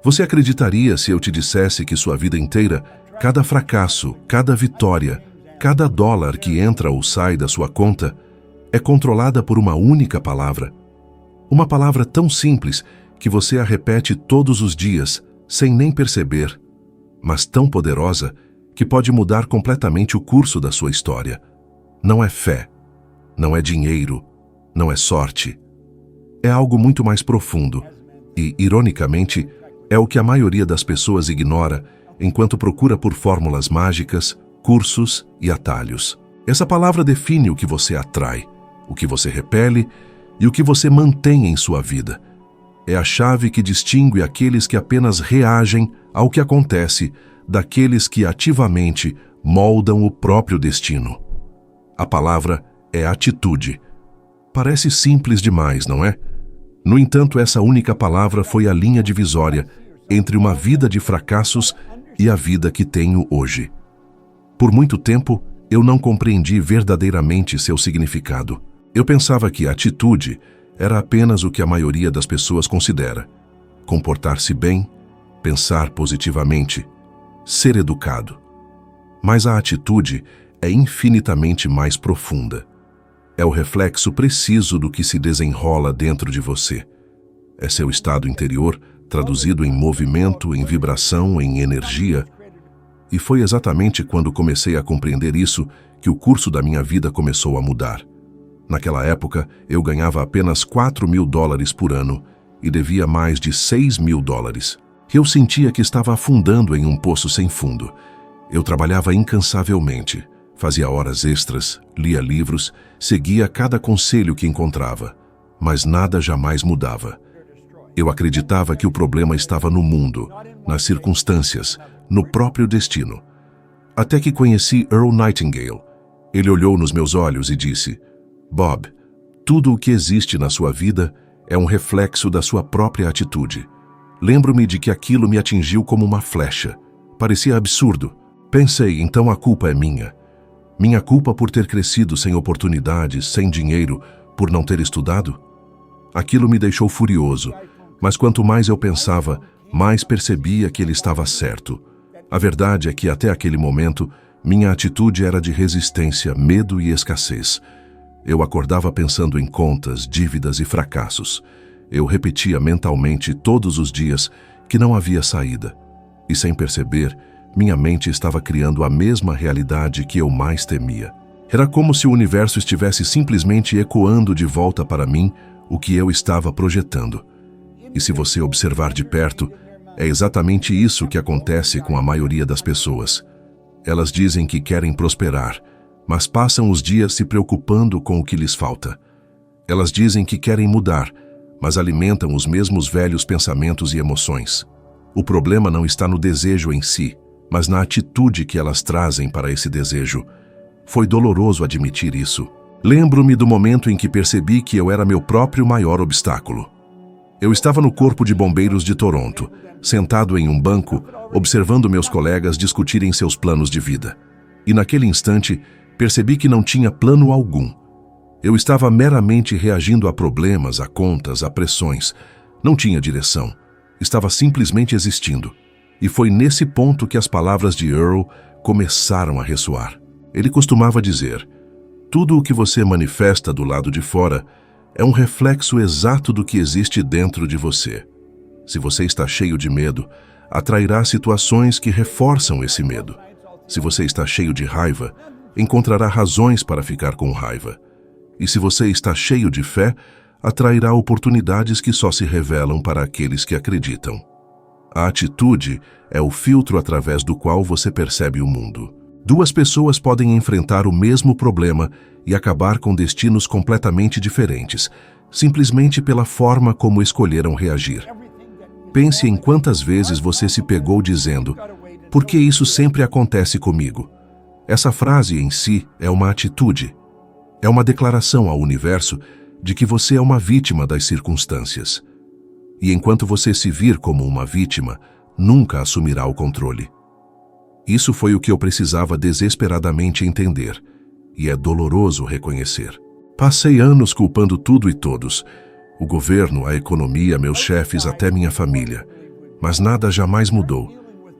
Você acreditaria se eu te dissesse que sua vida inteira, cada fracasso, cada vitória, cada dólar que entra ou sai da sua conta, é controlada por uma única palavra? Uma palavra tão simples que você a repete todos os dias, sem nem perceber, mas tão poderosa que pode mudar completamente o curso da sua história. Não é fé, não é dinheiro, não é sorte. É algo muito mais profundo e, ironicamente, é o que a maioria das pessoas ignora enquanto procura por fórmulas mágicas, cursos e atalhos. Essa palavra define o que você atrai, o que você repele e o que você mantém em sua vida. É a chave que distingue aqueles que apenas reagem ao que acontece daqueles que ativamente moldam o próprio destino. A palavra é atitude. Parece simples demais, não é? No entanto, essa única palavra foi a linha divisória entre uma vida de fracassos e a vida que tenho hoje. Por muito tempo, eu não compreendi verdadeiramente seu significado. Eu pensava que a atitude era apenas o que a maioria das pessoas considera: comportar-se bem, pensar positivamente, ser educado. Mas a atitude é infinitamente mais profunda. É o reflexo preciso do que se desenrola dentro de você. É seu estado interior traduzido em movimento, em vibração, em energia. E foi exatamente quando comecei a compreender isso que o curso da minha vida começou a mudar. Naquela época, eu ganhava apenas $4.000 por ano e devia mais de $6.000. Eu sentia que estava afundando em um poço sem fundo. Eu trabalhava incansavelmente. Fazia horas extras, lia livros, seguia cada conselho que encontrava, mas nada jamais mudava. Eu acreditava que o problema estava no mundo, nas circunstâncias, no próprio destino. Até que conheci Earl Nightingale. Ele olhou nos meus olhos e disse: "Bob, tudo o que existe na sua vida é um reflexo da sua própria atitude." Lembro-me de que aquilo me atingiu como uma flecha. Parecia absurdo. Pensei, então a culpa é minha. Minha culpa por ter crescido sem oportunidades, sem dinheiro, por não ter estudado? Aquilo me deixou furioso, mas quanto mais eu pensava, mais percebia que ele estava certo. A verdade é que até aquele momento, minha atitude era de resistência, medo e escassez. Eu acordava pensando em contas, dívidas e fracassos. Eu repetia mentalmente todos os dias que não havia saída. E sem perceber, minha mente estava criando a mesma realidade que eu mais temia. Era como se o universo estivesse simplesmente ecoando de volta para mim o que eu estava projetando. E se você observar de perto, é exatamente isso que acontece com a maioria das pessoas. Elas dizem que querem prosperar, mas passam os dias se preocupando com o que lhes falta. Elas dizem que querem mudar, mas alimentam os mesmos velhos pensamentos e emoções. O problema não está no desejo em si, mas na atitude que elas trazem para esse desejo. Foi doloroso admitir isso. Lembro-me do momento em que percebi que eu era meu próprio maior obstáculo. Eu estava no Corpo de Bombeiros de Toronto, sentado em um banco, observando meus colegas discutirem seus planos de vida. E naquele instante, percebi que não tinha plano algum. Eu estava meramente reagindo a problemas, a contas, a pressões. Não tinha direção. Estava simplesmente existindo. E foi nesse ponto que as palavras de Earl começaram a ressoar. Ele costumava dizer: "Tudo o que você manifesta do lado de fora é um reflexo exato do que existe dentro de você. Se você está cheio de medo, atrairá situações que reforçam esse medo. Se você está cheio de raiva, encontrará razões para ficar com raiva. E se você está cheio de fé, atrairá oportunidades que só se revelam para aqueles que acreditam." A atitude é o filtro através do qual você percebe o mundo. Duas pessoas podem enfrentar o mesmo problema e acabar com destinos completamente diferentes, simplesmente pela forma como escolheram reagir. Pense em quantas vezes você se pegou dizendo: "Por que isso sempre acontece comigo?" Essa frase em si é uma atitude. É uma declaração ao universo de que você é uma vítima das circunstâncias. E enquanto você se vir como uma vítima, nunca assumirá o controle. Isso foi o que eu precisava desesperadamente entender, e é doloroso reconhecer. Passei anos culpando tudo e todos: o governo, a economia, meus chefes, até minha família. Mas nada jamais mudou,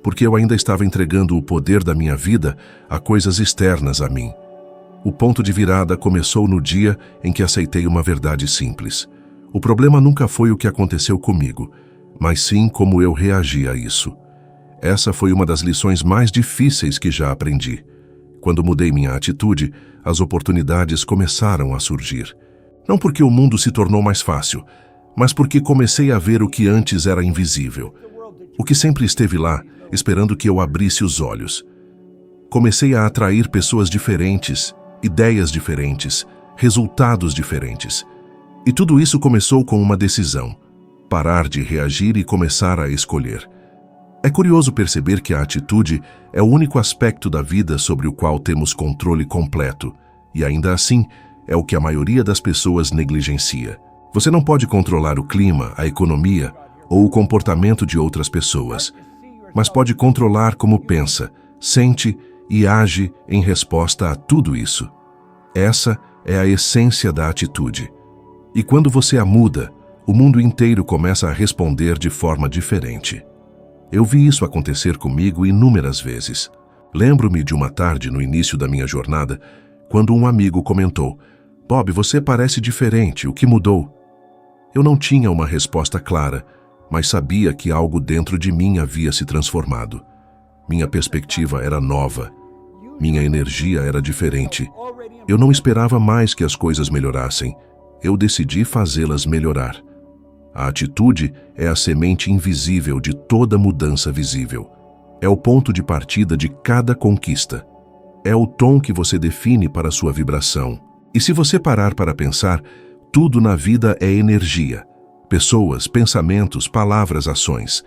porque eu ainda estava entregando o poder da minha vida a coisas externas a mim. O ponto de virada começou no dia em que aceitei uma verdade simples. O problema nunca foi o que aconteceu comigo, mas sim como eu reagi a isso. Essa foi uma das lições mais difíceis que já aprendi. Quando mudei minha atitude, as oportunidades começaram a surgir. Não porque o mundo se tornou mais fácil, mas porque comecei a ver o que antes era invisível. O que sempre esteve lá, esperando que eu abrisse os olhos. Comecei a atrair pessoas diferentes, ideias diferentes, resultados diferentes. E tudo isso começou com uma decisão: parar de reagir e começar a escolher. É curioso perceber que a atitude é o único aspecto da vida sobre o qual temos controle completo, e ainda assim é o que a maioria das pessoas negligencia. Você não pode controlar o clima, a economia ou o comportamento de outras pessoas, mas pode controlar como pensa, sente e age em resposta a tudo isso. Essa é a essência da atitude. E quando você a muda, o mundo inteiro começa a responder de forma diferente. Eu vi isso acontecer comigo inúmeras vezes. Lembro-me de uma tarde no início da minha jornada, quando um amigo comentou: "Bob, você parece diferente, o que mudou?" Eu não tinha uma resposta clara, mas sabia que algo dentro de mim havia se transformado. Minha perspectiva era nova. Minha energia era diferente. Eu não esperava mais que as coisas melhorassem. Eu decidi fazê-las melhorar. A atitude é a semente invisível de toda mudança visível. É o ponto de partida de cada conquista. É o tom que você define para sua vibração. E se você parar para pensar, tudo na vida é energia. Pessoas, pensamentos, palavras, ações.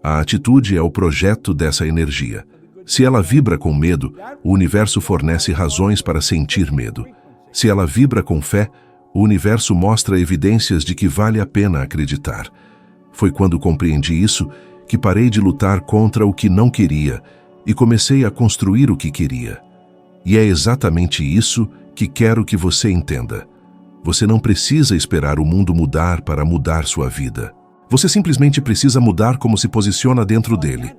A atitude é o projeto dessa energia. Se ela vibra com medo, o universo fornece razões para sentir medo. Se ela vibra com fé, o universo mostra evidências de que vale a pena acreditar. Foi quando compreendi isso que parei de lutar contra o que não queria e comecei a construir o que queria. E é exatamente isso que quero que você entenda. Você não precisa esperar o mundo mudar para mudar sua vida. Você simplesmente precisa mudar como se posiciona dentro dele.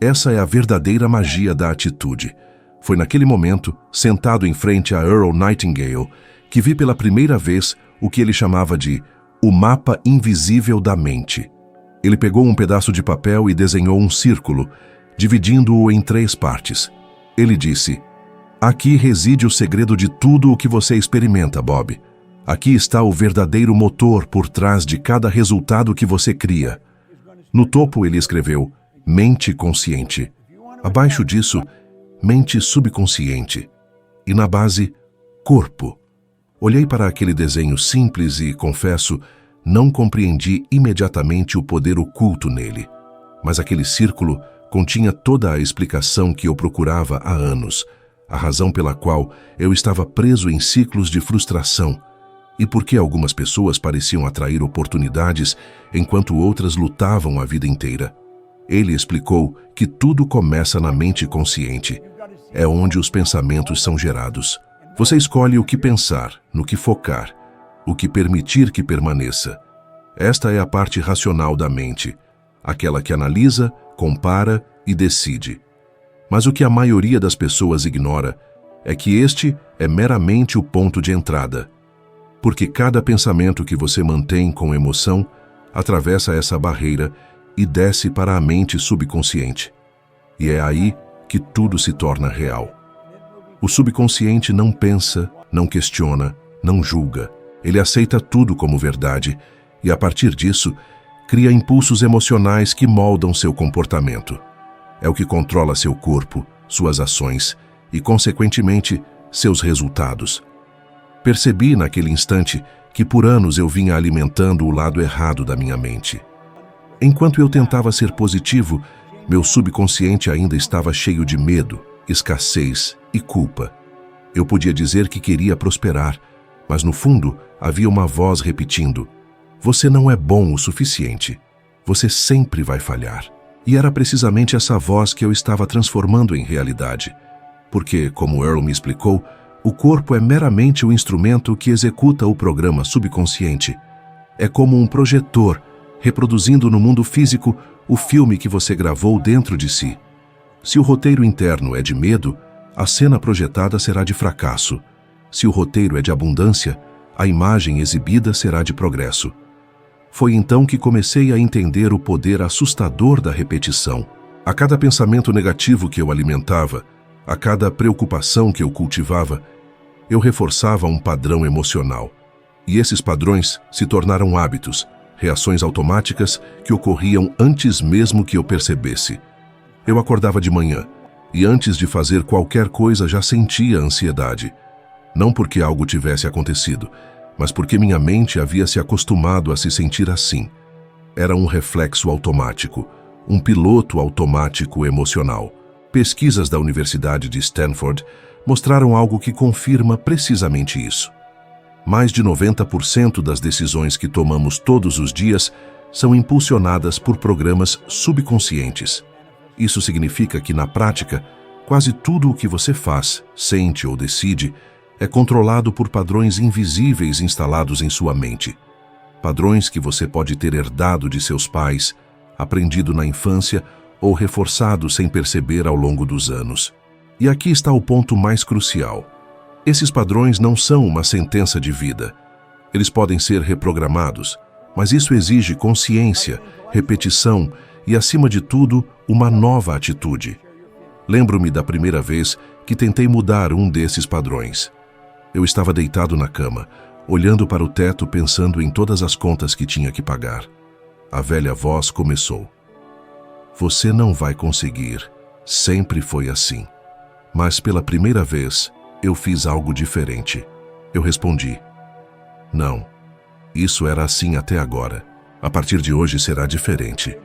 Essa é a verdadeira magia da atitude. Foi naquele momento, sentado em frente a Earl Nightingale, que vi pela primeira vez o que ele chamava de o mapa invisível da mente. Ele pegou um pedaço de papel e desenhou um círculo, dividindo-o em 3 partes. Ele disse: "Aqui reside o segredo de tudo o que você experimenta, Bob. Aqui está o verdadeiro motor por trás de cada resultado que você cria." No topo ele escreveu: "Mente consciente." Abaixo disso, mente subconsciente. E na base, corpo. Olhei para aquele desenho simples e, confesso, não compreendi imediatamente o poder oculto nele. Mas aquele círculo continha toda a explicação que eu procurava há anos, a razão pela qual eu estava preso em ciclos de frustração e por que algumas pessoas pareciam atrair oportunidades enquanto outras lutavam a vida inteira. Ele explicou que tudo começa na mente consciente. É onde os pensamentos são gerados. Você escolhe o que pensar, no que focar, o que permitir que permaneça. Esta é a parte racional da mente, aquela que analisa, compara e decide. Mas o que a maioria das pessoas ignora é que este é meramente o ponto de entrada. Porque cada pensamento que você mantém com emoção atravessa essa barreira e desce para a mente subconsciente. E é aí que tudo se torna real. O subconsciente não pensa, não questiona, não julga. Ele aceita tudo como verdade e, a partir disso, cria impulsos emocionais que moldam seu comportamento. É o que controla seu corpo, suas ações e, consequentemente, seus resultados. Percebi naquele instante que por anos eu vinha alimentando o lado errado da minha mente. Enquanto eu tentava ser positivo, meu subconsciente ainda estava cheio de medo, escassez e culpa. Eu podia dizer que queria prosperar, mas no fundo havia uma voz repetindo: "Você não é bom o suficiente. Você sempre vai falhar." E era precisamente essa voz que eu estava transformando em realidade. Porque, como Earl me explicou, o corpo é meramente o instrumento que executa o programa subconsciente. É como um projetor reproduzindo no mundo físico o filme que você gravou dentro de si. Se o roteiro interno é de medo, a cena projetada será de fracasso. Se o roteiro é de abundância, a imagem exibida será de progresso. Foi então que comecei a entender o poder assustador da repetição. A cada pensamento negativo que eu alimentava, a cada preocupação que eu cultivava, eu reforçava um padrão emocional. E esses padrões se tornaram hábitos, reações automáticas que ocorriam antes mesmo que eu percebesse. Eu acordava de manhã e antes de fazer qualquer coisa já sentia ansiedade. Não porque algo tivesse acontecido, mas porque minha mente havia se acostumado a se sentir assim. Era um reflexo automático, um piloto automático emocional. Pesquisas da Universidade de Stanford mostraram algo que confirma precisamente isso. Mais de 90% das decisões que tomamos todos os dias são impulsionadas por programas subconscientes. Isso significa que, na prática, quase tudo o que você faz, sente ou decide é controlado por padrões invisíveis instalados em sua mente. Padrões que você pode ter herdado de seus pais, aprendido na infância ou reforçado sem perceber ao longo dos anos. E aqui está o ponto mais crucial. Esses padrões não são uma sentença de vida. Eles podem ser reprogramados, mas isso exige consciência, repetição e, acima de tudo, uma nova atitude. Lembro-me da primeira vez que tentei mudar um desses padrões. Eu estava deitado na cama, olhando para o teto pensando em todas as contas que tinha que pagar. A velha voz começou. Você não vai conseguir. Sempre foi assim. Mas pela primeira vez, eu fiz algo diferente. Eu respondi: não, isso era assim até agora. A partir de hoje será diferente.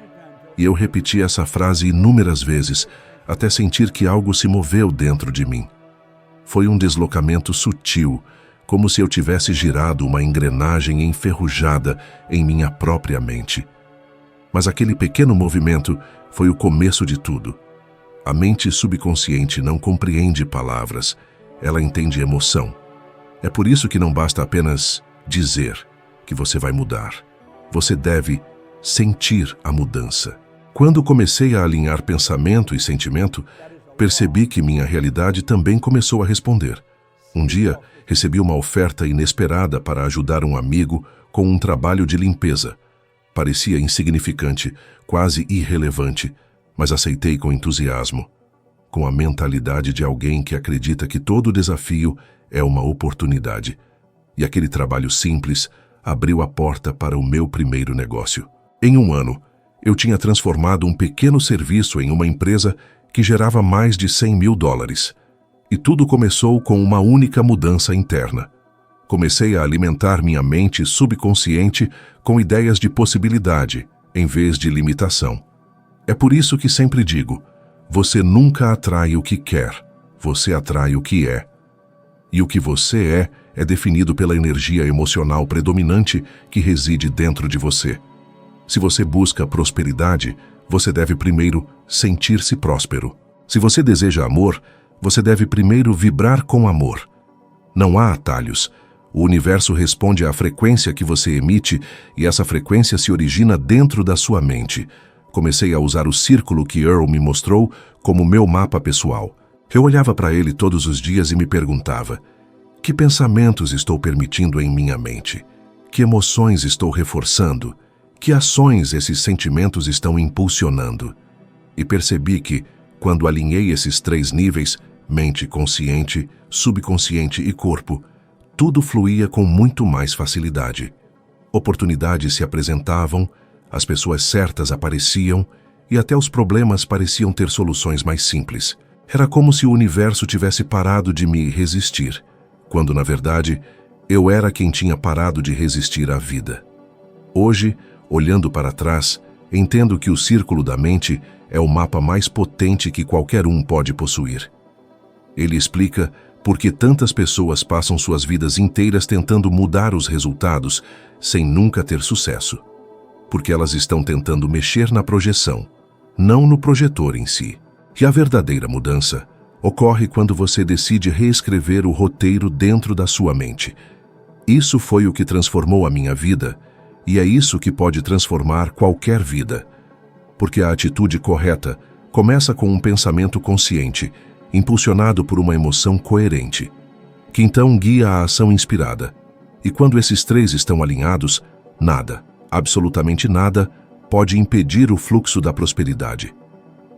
E eu repeti essa frase inúmeras vezes, até sentir que algo se moveu dentro de mim. Foi um deslocamento sutil, como se eu tivesse girado uma engrenagem enferrujada em minha própria mente. Mas aquele pequeno movimento foi o começo de tudo. A mente subconsciente não compreende palavras, ela entende emoção. É por isso que não basta apenas dizer que você vai mudar. Você deve sentir a mudança. Quando comecei a alinhar pensamento e sentimento, percebi que minha realidade também começou a responder. Um dia, recebi uma oferta inesperada para ajudar um amigo com um trabalho de limpeza. Parecia insignificante, quase irrelevante, mas aceitei com entusiasmo, com a mentalidade de alguém que acredita que todo desafio é uma oportunidade. E aquele trabalho simples abriu a porta para o meu primeiro negócio. Em um ano, eu tinha transformado um pequeno serviço em uma empresa que gerava mais de $100.000. E tudo começou com uma única mudança interna. Comecei a alimentar minha mente subconsciente com ideias de possibilidade, em vez de limitação. É por isso que sempre digo: você nunca atrai o que quer, você atrai o que é. E o que você é definido pela energia emocional predominante que reside dentro de você. Se você busca prosperidade, você deve primeiro sentir-se próspero. Se você deseja amor, você deve primeiro vibrar com amor. Não há atalhos. O universo responde à frequência que você emite e essa frequência se origina dentro da sua mente. Comecei a usar o círculo que Earl me mostrou como meu mapa pessoal. Eu olhava para ele todos os dias e me perguntava: que pensamentos estou permitindo em minha mente? Que emoções estou reforçando? Que ações esses sentimentos estão impulsionando? E percebi que, quando alinhei esses 3 níveis, mente consciente, subconsciente e corpo, tudo fluía com muito mais facilidade. Oportunidades se apresentavam, as pessoas certas apareciam e até os problemas pareciam ter soluções mais simples. Era como se o universo tivesse parado de me resistir, quando, na verdade, eu era quem tinha parado de resistir à vida. Hoje, olhando para trás, entendo que o círculo da mente é o mapa mais potente que qualquer um pode possuir. Ele explica por que tantas pessoas passam suas vidas inteiras tentando mudar os resultados sem nunca ter sucesso. Porque elas estão tentando mexer na projeção, não no projetor em si. E a verdadeira mudança ocorre quando você decide reescrever o roteiro dentro da sua mente. Isso foi o que transformou a minha vida E é isso que pode transformar qualquer vida. Porque a atitude correta começa com um pensamento consciente, impulsionado por uma emoção coerente, que então guia a ação inspirada. E quando esses três estão alinhados, nada, absolutamente nada, pode impedir o fluxo da prosperidade.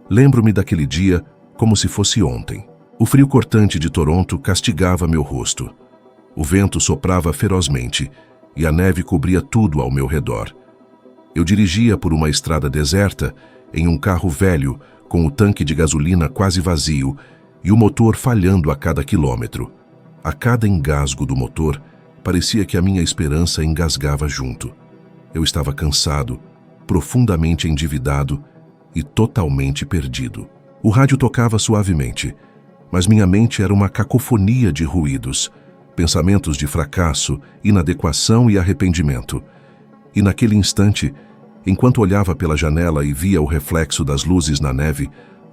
Lembro-me daquele dia como se fosse ontem. O frio cortante de Toronto castigava meu rosto. O vento soprava ferozmente e a neve cobria tudo ao meu redor. Eu dirigia por uma estrada deserta em um carro velho com o tanque de gasolina quase vazio e o motor falhando a cada quilômetro. A cada engasgo do motor, parecia que a minha esperança engasgava junto. Eu estava cansado, profundamente endividado e totalmente perdido. O rádio tocava suavemente, mas minha mente era uma cacofonia de ruídos, pensamentos de fracasso, inadequação e arrependimento. E naquele instante, enquanto olhava pela janela e via o reflexo das luzes na neve,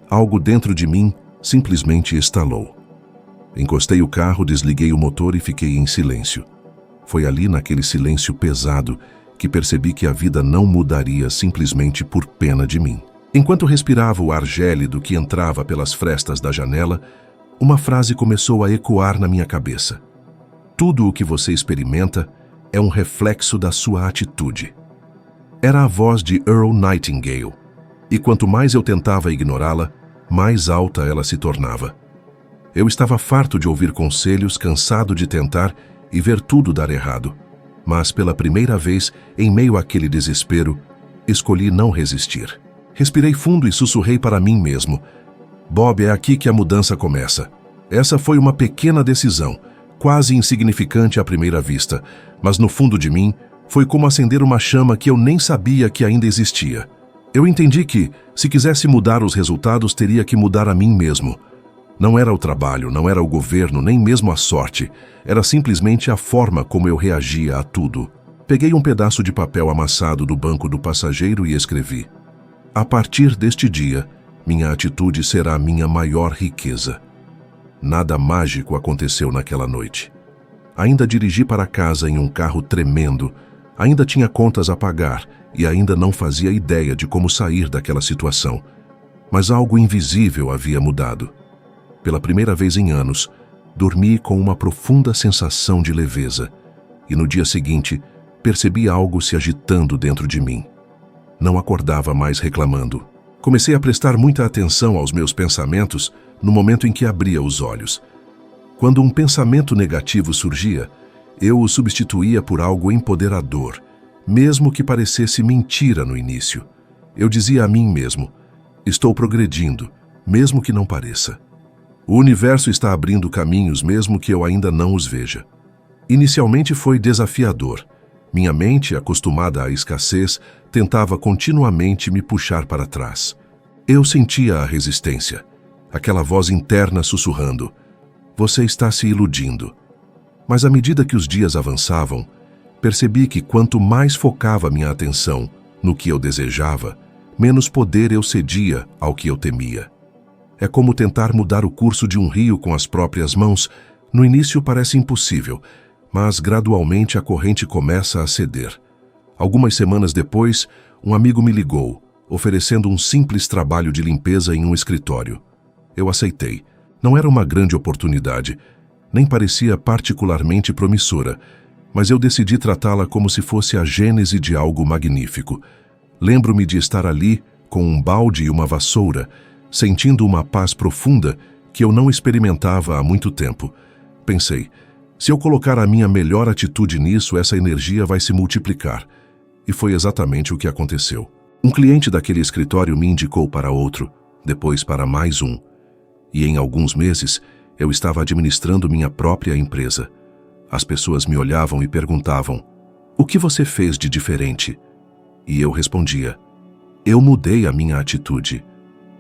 algo dentro de mim simplesmente estalou. Encostei o carro, desliguei o motor e fiquei em silêncio. Foi ali, naquele silêncio pesado, que percebi que a vida não mudaria simplesmente por pena de mim. Enquanto respirava o ar gélido que entrava pelas frestas da janela, uma frase começou a ecoar na minha cabeça. Tudo o que você experimenta é um reflexo da sua atitude. Era a voz de Earl Nightingale, e quanto mais eu tentava ignorá-la, mais alta ela se tornava. Eu estava farto de ouvir conselhos, cansado de tentar e ver tudo dar errado. Mas pela primeira vez, em meio àquele desespero, escolhi não resistir. Respirei fundo e sussurrei para mim mesmo: Bob, é aqui que a mudança começa. Essa foi uma pequena decisão, quase insignificante à primeira vista, mas no fundo de mim, foi como acender uma chama que eu nem sabia que ainda existia. Eu entendi que, se quisesse mudar os resultados, teria que mudar a mim mesmo. Não era o trabalho, não era o governo, nem mesmo a sorte. Era simplesmente a forma como eu reagia a tudo. Peguei um pedaço de papel amassado do banco do passageiro e escrevi: a partir deste dia, minha atitude será a minha maior riqueza. Nada mágico aconteceu naquela noite. Ainda dirigi para casa em um carro tremendo, ainda tinha contas a pagar e ainda não fazia ideia de como sair daquela situação. Mas algo invisível havia mudado. Pela primeira vez em anos, dormi com uma profunda sensação de leveza e no dia seguinte percebi algo se agitando dentro de mim. Não acordava mais reclamando. Comecei a prestar muita atenção aos meus pensamentos no momento em que abria os olhos. Quando um pensamento negativo surgia, eu o substituía por algo empoderador, mesmo que parecesse mentira no início. Eu dizia a mim mesmo: estou progredindo, mesmo que não pareça. O universo está abrindo caminhos mesmo que eu ainda não os veja. Inicialmente foi desafiador. Minha mente, acostumada à escassez, tentava continuamente me puxar para trás. Eu sentia a resistência, aquela voz interna sussurrando: você está se iludindo. Mas à medida que os dias avançavam, percebi que quanto mais focava minha atenção no que eu desejava, menos poder eu cedia ao que eu temia. É como tentar mudar o curso de um rio com as próprias mãos. No início parece impossível, mas gradualmente a corrente começa a ceder. Algumas semanas depois, um amigo me ligou, oferecendo um simples trabalho de limpeza em um escritório. Eu aceitei. Não era uma grande oportunidade, nem parecia particularmente promissora, mas eu decidi tratá-la como se fosse a gênese de algo magnífico. Lembro-me de estar ali, com um balde e uma vassoura, sentindo uma paz profunda que eu não experimentava há muito tempo. Pensei, se eu colocar a minha melhor atitude nisso, essa energia vai se multiplicar. E foi exatamente o que aconteceu. Um cliente daquele escritório me indicou para outro, depois para mais um. E em alguns meses, eu estava administrando minha própria empresa. As pessoas me olhavam e perguntavam: o que você fez de diferente? E eu respondia: eu mudei a minha atitude.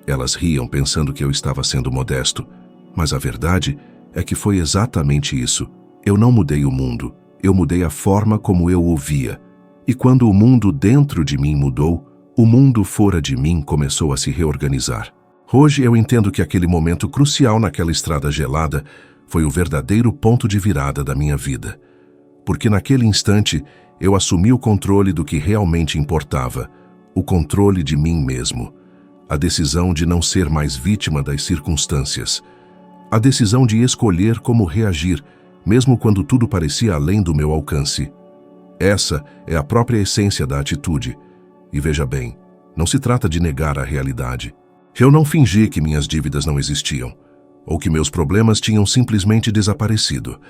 Elas riam pensando que eu estava sendo modesto, mas a verdade é que foi exatamente isso. Eu não mudei o mundo, eu mudei a forma como eu o via. E quando o mundo dentro de mim mudou, o mundo fora de mim começou a se reorganizar. Hoje eu entendo que aquele momento crucial naquela estrada gelada foi o verdadeiro ponto de virada da minha vida. Porque naquele instante eu assumi o controle do que realmente importava, o controle de mim mesmo, a decisão de não ser mais vítima das circunstâncias, a decisão de escolher como reagir, mesmo quando tudo parecia além do meu alcance. Essa é a própria essência da atitude. E veja bem, não se trata de negar a realidade. Eu não fingi que minhas dívidas não existiam, ou que meus problemas tinham simplesmente desaparecido.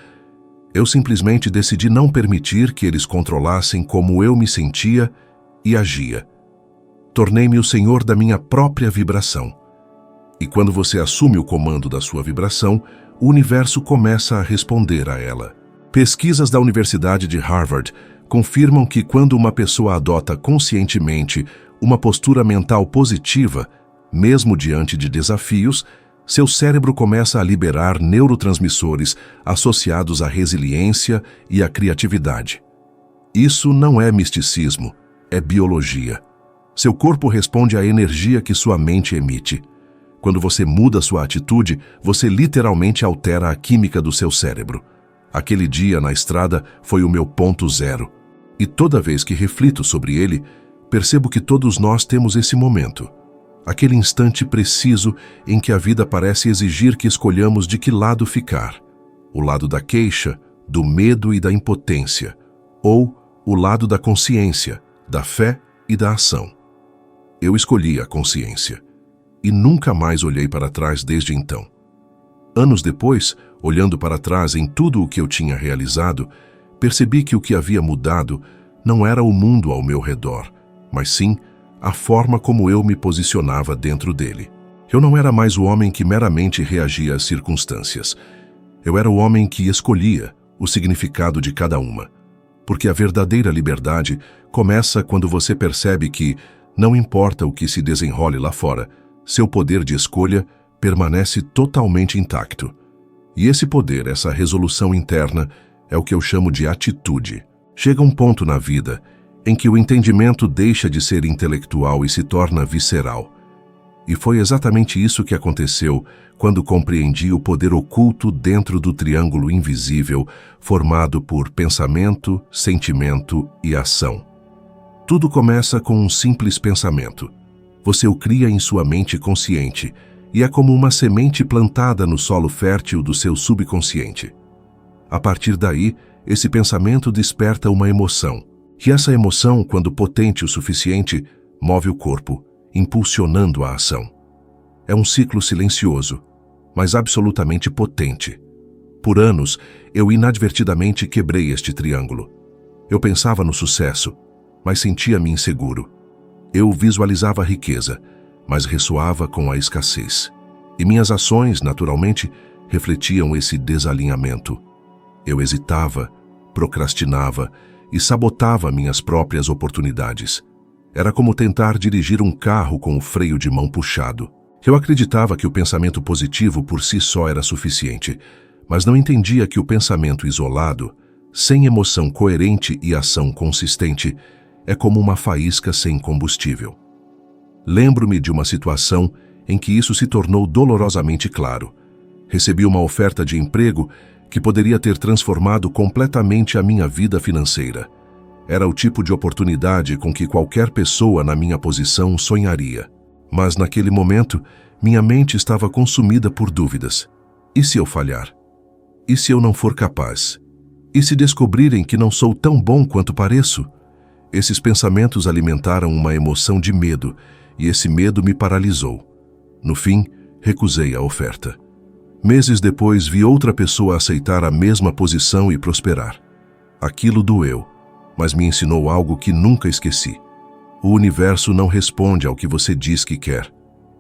Eu simplesmente decidi não permitir que eles controlassem como eu me sentia e agia. Tornei-me o senhor da minha própria vibração. E quando você assume o comando da sua vibração, o universo começa a responder a ela. Pesquisas da Universidade de Harvard confirmam que quando uma pessoa adota conscientemente uma postura mental positiva, mesmo diante de desafios, seu cérebro começa a liberar neurotransmissores associados à resiliência e à criatividade. Isso não é misticismo, é biologia. Seu corpo responde à energia que sua mente emite. Quando você muda sua atitude, você literalmente altera a química do seu cérebro. Aquele dia na estrada foi o meu ponto zero. E toda vez que reflito sobre ele, percebo que todos nós temos esse momento. Aquele instante preciso em que a vida parece exigir que escolhamos de que lado ficar. O lado da queixa, do medo e da impotência. Ou o lado da consciência, da fé e da ação. Eu escolhi a consciência. E nunca mais olhei para trás desde então. Anos depois, olhando para trás em tudo o que eu tinha realizado, percebi que o que havia mudado não era o mundo ao meu redor, mas sim a forma como eu me posicionava dentro dele. Eu não era mais o homem que meramente reagia às circunstâncias. Eu era o homem que escolhia o significado de cada uma. Porque a verdadeira liberdade começa quando você percebe que, não importa o que se desenrole lá fora, seu poder de escolha permanece totalmente intacto. E esse poder, essa resolução interna, é o que eu chamo de atitude. Chega um ponto na vida em que o entendimento deixa de ser intelectual e se torna visceral. E foi exatamente isso que aconteceu quando compreendi o poder oculto dentro do triângulo invisível formado por pensamento, sentimento e ação. Tudo começa com um simples pensamento. Você o cria em sua mente consciente e é como uma semente plantada no solo fértil do seu subconsciente. A partir daí, esse pensamento desperta uma emoção. E essa emoção, quando potente o suficiente, move o corpo, impulsionando a ação. É um ciclo silencioso, mas absolutamente potente. Por anos, eu inadvertidamente quebrei este triângulo. Eu pensava no sucesso, mas sentia-me inseguro. Eu visualizava a riqueza, mas ressoava com a escassez. E minhas ações, naturalmente, refletiam esse desalinhamento. Eu hesitava, procrastinava e sabotava minhas próprias oportunidades. Era como tentar dirigir um carro com o freio de mão puxado. Eu acreditava que o pensamento positivo por si só era suficiente, mas não entendia que o pensamento isolado, sem emoção coerente e ação consistente, é como uma faísca sem combustível. Lembro-me de uma situação em que isso se tornou dolorosamente claro. Recebi uma oferta de emprego que poderia ter transformado completamente a minha vida financeira. Era o tipo de oportunidade com que qualquer pessoa na minha posição sonharia. Mas naquele momento, minha mente estava consumida por dúvidas. E se eu falhar? E se eu não for capaz? E se descobrirem que não sou tão bom quanto pareço? Esses pensamentos alimentaram uma emoção de medo, e esse medo me paralisou. No fim, recusei a oferta. Meses depois, vi outra pessoa aceitar a mesma posição e prosperar. Aquilo doeu, mas me ensinou algo que nunca esqueci. O universo não responde ao que você diz que quer.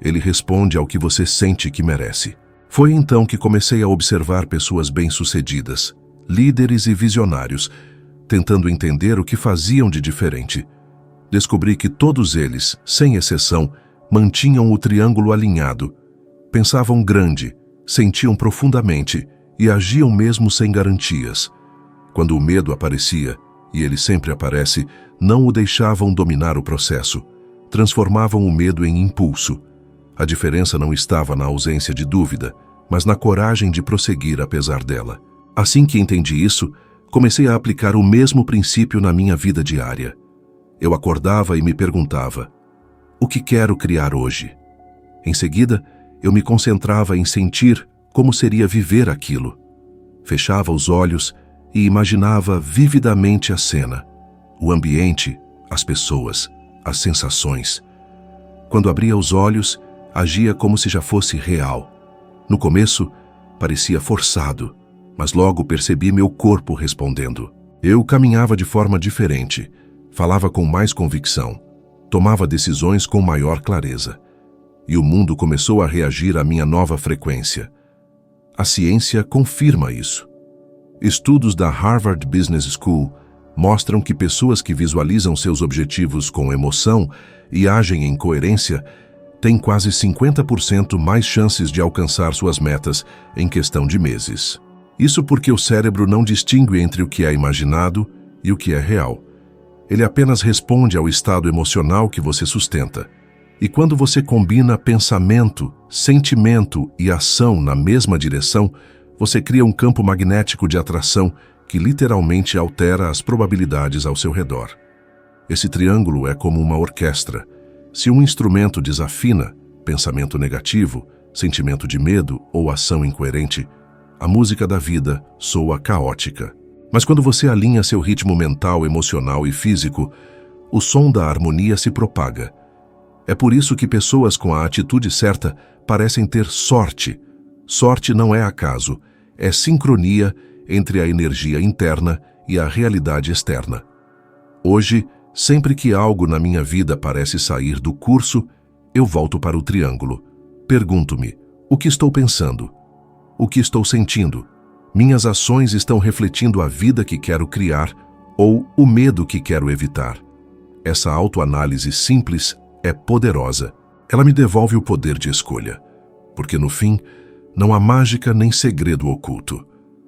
Ele responde ao que você sente que merece. Foi então que comecei a observar pessoas bem-sucedidas, líderes e visionários, tentando entender o que faziam de diferente. Descobri que todos eles, sem exceção, mantinham o triângulo alinhado, pensavam grande, sentiam profundamente e agiam mesmo sem garantias. Quando o medo aparecia, e ele sempre aparece, não o deixavam dominar o processo. Transformavam o medo em impulso. A diferença não estava na ausência de dúvida, mas na coragem de prosseguir apesar dela. Assim que entendi isso, Comecei a aplicar o mesmo princípio na minha vida diária. Eu acordava e me perguntava: o que quero criar hoje? Em seguida, eu me concentrava em sentir como seria viver aquilo. Fechava os olhos e imaginava vividamente a cena, o ambiente, as pessoas, as sensações. Quando abria os olhos, agia como se já fosse real. No começo, parecia forçado, mas logo percebi meu corpo respondendo. Eu caminhava de forma diferente, falava com mais convicção, tomava decisões com maior clareza. E o mundo começou a reagir à minha nova frequência. A ciência confirma isso. Estudos da Harvard Business School mostram que pessoas que visualizam seus objetivos com emoção e agem em coerência têm quase 50% mais chances de alcançar suas metas em questão de meses. Isso porque o cérebro não distingue entre o que é imaginado e o que é real. Ele apenas responde ao estado emocional que você sustenta. E quando você combina pensamento, sentimento e ação na mesma direção, você cria um campo magnético de atração que literalmente altera as probabilidades ao seu redor. Esse triângulo é como uma orquestra. Se um instrumento desafina, pensamento negativo, sentimento de medo ou ação incoerente, a música da vida soa caótica. Mas quando você alinha seu ritmo mental, emocional e físico, o som da harmonia se propaga. É por isso que pessoas com a atitude certa parecem ter sorte. Sorte não é acaso, é sincronia entre a energia interna e a realidade externa. Hoje, sempre que algo na minha vida parece sair do curso, eu volto para o triângulo. Pergunto-me: o que estou pensando? O que estou sentindo? Minhas ações estão refletindo a vida que quero criar ou o medo que quero evitar? Essa autoanálise simples é poderosa. Ela me devolve o poder de escolha. Porque no fim, não há mágica nem segredo oculto.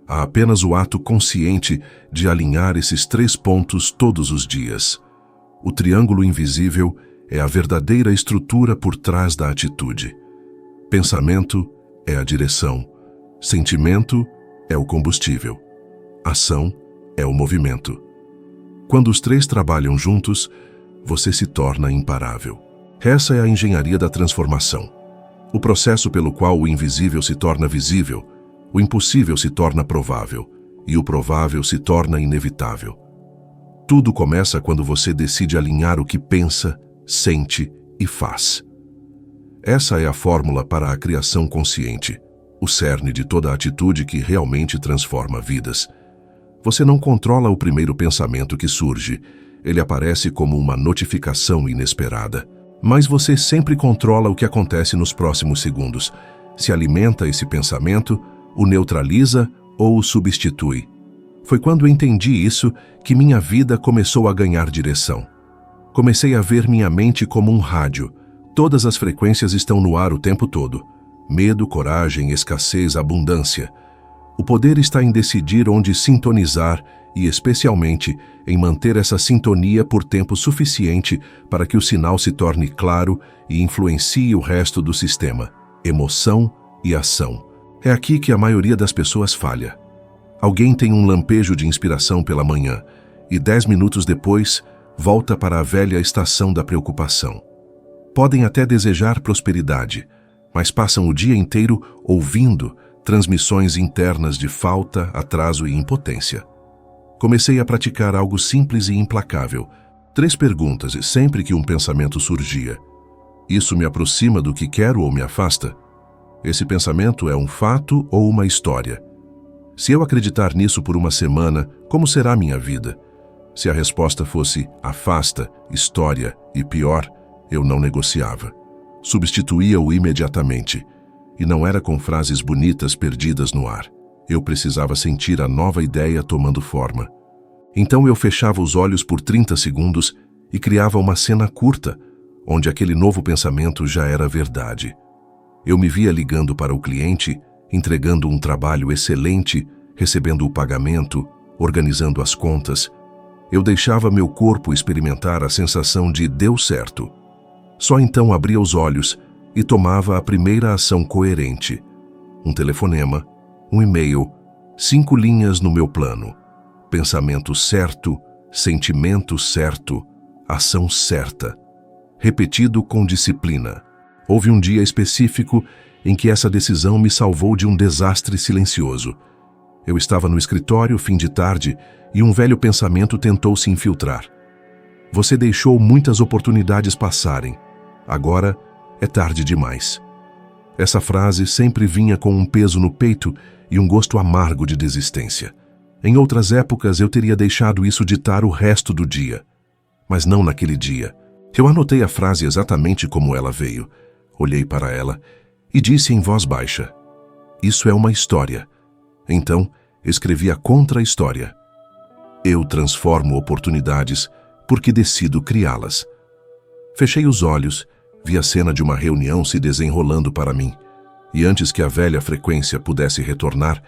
Há apenas o ato consciente de alinhar esses 3 pontos todos os dias. O triângulo invisível é a verdadeira estrutura por trás da atitude. Pensamento é a direção. Sentimento é o combustível. Ação é o movimento. Quando os 3 trabalham juntos, você se torna imparável. Essa é a engenharia da transformação. O processo pelo qual o invisível se torna visível, o impossível se torna provável e o provável se torna inevitável. Tudo começa quando você decide alinhar o que pensa, sente e faz. Essa é a fórmula para a criação consciente, o cerne de toda atitude que realmente transforma vidas. Você não controla o primeiro pensamento que surge, ele aparece como uma notificação inesperada. Mas você sempre controla o que acontece nos próximos segundos. Se alimenta esse pensamento, o neutraliza ou o substitui. Foi quando entendi isso que minha vida começou a ganhar direção. Comecei a ver minha mente como um rádio. Todas as frequências estão no ar o tempo todo. Medo, coragem, escassez, abundância. O poder está em decidir onde sintonizar e, especialmente, em manter essa sintonia por tempo suficiente para que o sinal se torne claro e influencie o resto do sistema, emoção e ação. É aqui que a maioria das pessoas falha. Alguém tem um lampejo de inspiração pela manhã e 10 minutos depois volta para a velha estação da preocupação. Podem até desejar prosperidade, mas passam o dia inteiro ouvindo transmissões internas de falta, atraso e impotência. Comecei a praticar algo simples e implacável. 3 perguntas e sempre que um pensamento surgia: isso me aproxima do que quero ou me afasta? Esse pensamento é um fato ou uma história? Se eu acreditar nisso por uma semana, como será minha vida? Se a resposta fosse afasta, história e pior, eu não negociava. Substituía-o imediatamente. E não era com frases bonitas perdidas no ar. Eu precisava sentir a nova ideia tomando forma. Então eu fechava os olhos por 30 segundos e criava uma cena curta, onde aquele novo pensamento já era verdade. Eu me via ligando para o cliente, entregando um trabalho excelente, recebendo o pagamento, organizando as contas. Eu deixava meu corpo experimentar a sensação de deu certo. Só então abria os olhos e tomava a primeira ação coerente. Um telefonema, um e-mail, 5 linhas no meu plano. pensamento certo, sentimento certo, ação certa. Repetido com disciplina. Houve um dia específico em que essa decisão me salvou de um desastre silencioso. Eu estava no escritório, fim de tarde, e um velho pensamento tentou se infiltrar. Você deixou muitas oportunidades passarem. Agora é tarde demais. Essa frase sempre vinha com um peso no peito e um gosto amargo de desistência. Em outras épocas eu teria deixado isso ditar o resto do dia. Mas não naquele dia. Eu anotei a frase exatamente como ela veio. Olhei para ela e disse em voz baixa: "Isso é uma história." Então, escrevi a contra-história. Eu transformo oportunidades porque decido criá-las. Fechei os olhos, vi a cena de uma reunião se desenrolando para mim, e antes que a velha frequência pudesse retornar,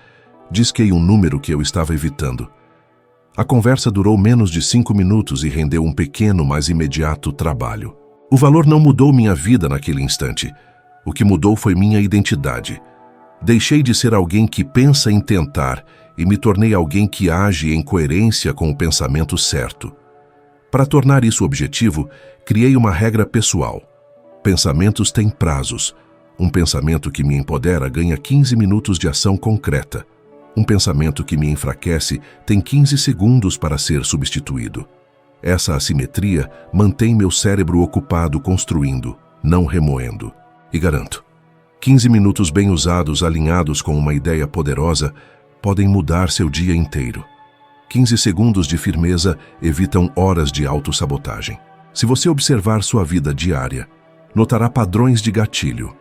disquei um número que eu estava evitando. A conversa durou menos de 5 minutos e rendeu um pequeno, mas imediato trabalho. O valor não mudou minha vida naquele instante. O que mudou foi minha identidade. Deixei de ser alguém que pensa em tentar e me tornei alguém que age em coerência com o pensamento certo. Para tornar isso objetivo, criei uma regra pessoal. Pensamentos têm prazos. Um pensamento que me empodera ganha 15 minutos de ação concreta. Um pensamento que me enfraquece tem 15 segundos para ser substituído. Essa assimetria mantém meu cérebro ocupado construindo, não remoendo. E garanto, 15 minutos bem usados, alinhados com uma ideia poderosa, podem mudar seu dia inteiro. 15 segundos de firmeza evitam horas de autossabotagem. Se você observar sua vida diária, notará padrões de gatilho.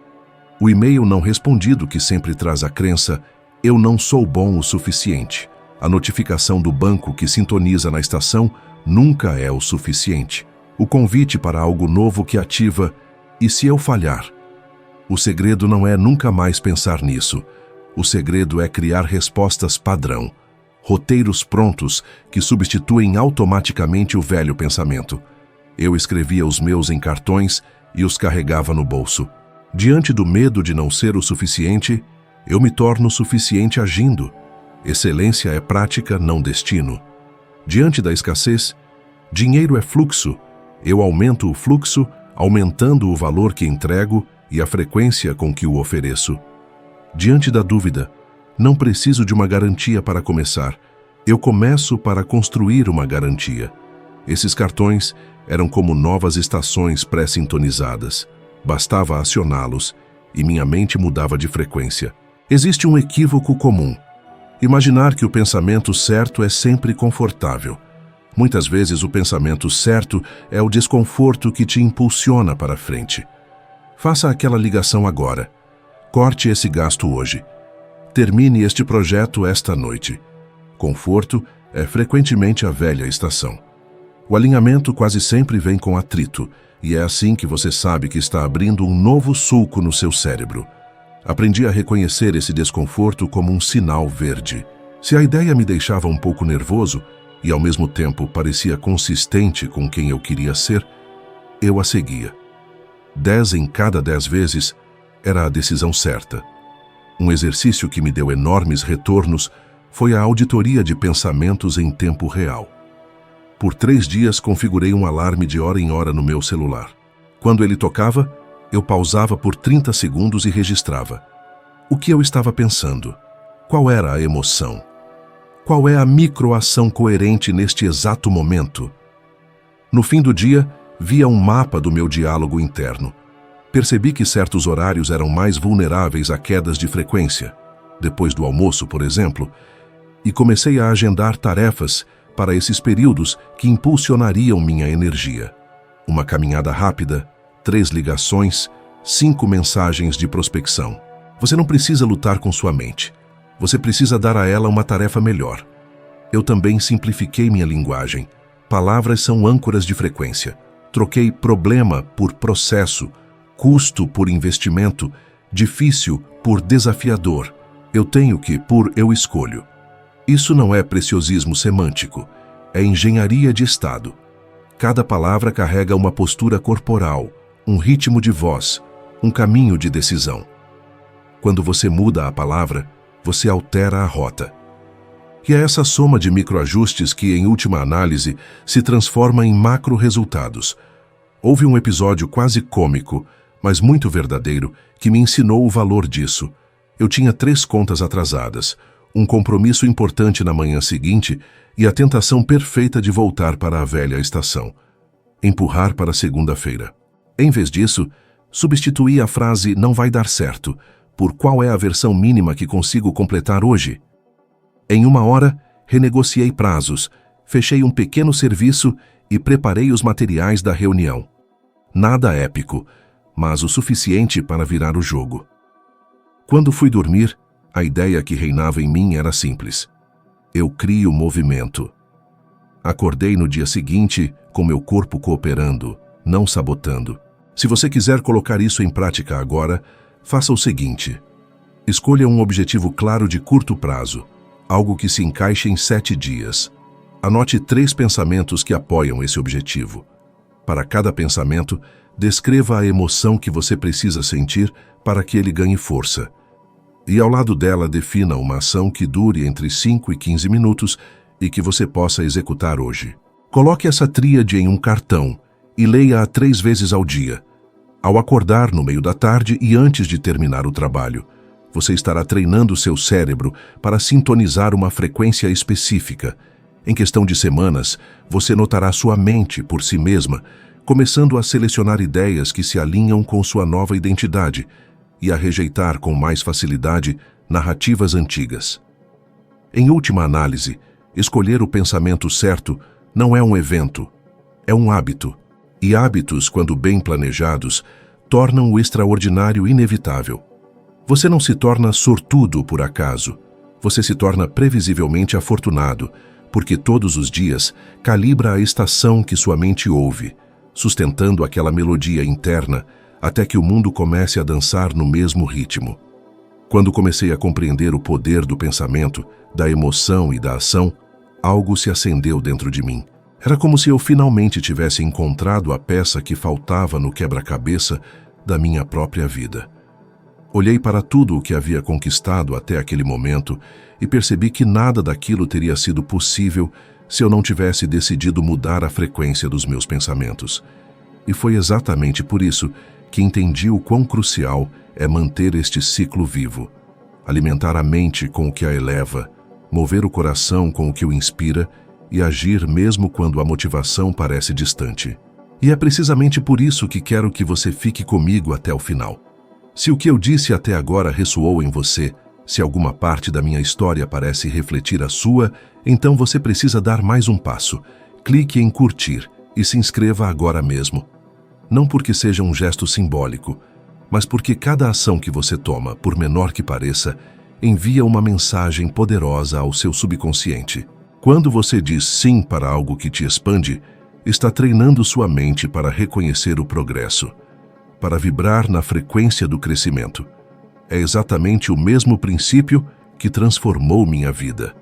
O e-mail não respondido que sempre traz a crença: "Eu não sou bom o suficiente." A notificação do banco que sintoniza na estação nunca é o suficiente. O convite para algo novo que ativa: "E se eu falhar?" O segredo não é nunca mais pensar nisso. O segredo é criar respostas padrão. Roteiros prontos que substituem automaticamente o velho pensamento. Eu escrevia os meus em cartões e os carregava no bolso. Diante do medo de não ser o suficiente, eu me torno suficiente agindo. Excelência é prática, não destino. Diante da escassez, dinheiro é fluxo. Eu aumento o fluxo, aumentando o valor que entrego e a frequência com que o ofereço. Diante da dúvida, não preciso de uma garantia para começar. Eu começo para construir uma garantia. Esses cartões eram como novas estações pré-sintonizadas. Bastava acioná-los e minha mente mudava de frequência. Existe um equívoco comum. Imaginar que o pensamento certo é sempre confortável. Muitas vezes o pensamento certo é o desconforto que te impulsiona para frente. Faça aquela ligação agora. Corte esse gasto hoje. Termine este projeto esta noite. Conforto é frequentemente a velha estação. O alinhamento quase sempre vem com atrito, e é assim que você sabe que está abrindo um novo sulco no seu cérebro. Aprendi a reconhecer esse desconforto como um sinal verde. Se a ideia me deixava um pouco nervoso e ao mesmo tempo parecia consistente com quem eu queria ser, eu a seguia. 10 em cada 10 vezes era a decisão certa. Um exercício que me deu enormes retornos foi a auditoria de pensamentos em tempo real. Por 3 dias configurei um alarme de hora em hora no meu celular. Quando ele tocava, eu pausava por 30 segundos e registrava. O que eu estava pensando? Qual era a emoção? Qual é a microação coerente neste exato momento? No fim do dia, via um mapa do meu diálogo interno. Percebi que certos horários eram mais vulneráveis a quedas de frequência, depois do almoço, por exemplo, e comecei a agendar tarefas para esses períodos que impulsionariam minha energia. Uma caminhada rápida, 3 ligações, 5 mensagens de prospecção. Você não precisa lutar com sua mente. Você precisa dar a ela uma tarefa melhor. Eu também simplifiquei minha linguagem. Palavras são âncoras de frequência. Troquei problema por processo, custo por investimento, difícil por desafiador. Eu tenho que por eu escolho. Isso não é preciosismo semântico, é engenharia de estado. Cada palavra carrega uma postura corporal, um ritmo de voz, um caminho de decisão. Quando você muda a palavra, você altera a rota. E é essa soma de microajustes que, em última análise, se transforma em macro-resultados. Houve um episódio quase cômico, mas muito verdadeiro, que me ensinou o valor disso. Eu tinha 3 contas atrasadas, um compromisso importante na manhã seguinte e a tentação perfeita de voltar para a velha estação. Empurrar para segunda-feira. Em vez disso, substituí a frase "não vai dar certo" por "qual é a versão mínima que consigo completar hoje?". Em 1 hora, renegociei prazos, fechei um pequeno serviço e preparei os materiais da reunião. Nada épico, mas o suficiente para virar o jogo. Quando fui dormir, a ideia que reinava em mim era simples. Eu crio movimento. Acordei no dia seguinte com meu corpo cooperando, não sabotando. Se você quiser colocar isso em prática agora, faça o seguinte. Escolha um objetivo claro de curto prazo, algo que se encaixe em 7 dias. Anote 3 pensamentos que apoiam esse objetivo. Para cada pensamento, descreva a emoção que você precisa sentir para que ele ganhe força. E ao lado dela, defina uma ação que dure entre 5 e 15 minutos e que você possa executar hoje. Coloque essa tríade em um cartão e leia-a 3 vezes ao dia. Ao acordar no meio da tarde e antes de terminar o trabalho, você estará treinando seu cérebro para sintonizar uma frequência específica. Em questão de semanas, você notará sua mente por si mesma, começando a selecionar ideias que se alinham com sua nova identidade e a rejeitar com mais facilidade narrativas antigas. Em última análise, escolher o pensamento certo não é um evento, é um hábito. E hábitos, quando bem planejados, tornam o extraordinário inevitável. Você não se torna sortudo por acaso. Você se torna previsivelmente afortunado, porque todos os dias calibra a estação que sua mente ouve, sustentando aquela melodia interna até que o mundo comece a dançar no mesmo ritmo. Quando comecei a compreender o poder do pensamento, da emoção e da ação, algo se acendeu dentro de mim. Era como se eu finalmente tivesse encontrado a peça que faltava no quebra-cabeça da minha própria vida. Olhei para tudo o que havia conquistado até aquele momento e percebi que nada daquilo teria sido possível se eu não tivesse decidido mudar a frequência dos meus pensamentos. E foi exatamente por isso que entendi o quão crucial é manter este ciclo vivo, alimentar a mente com o que a eleva, mover o coração com o que o inspira e agir mesmo quando a motivação parece distante. E é precisamente por isso que quero que você fique comigo até o final. Se o que eu disse até agora ressoou em você, se alguma parte da minha história parece refletir a sua, então você precisa dar mais um passo. Clique em curtir e se inscreva agora mesmo. Não porque seja um gesto simbólico, mas porque cada ação que você toma, por menor que pareça, envia uma mensagem poderosa ao seu subconsciente. Quando você diz sim para algo que te expande, está treinando sua mente para reconhecer o progresso, para vibrar na frequência do crescimento. É exatamente o mesmo princípio que transformou minha vida.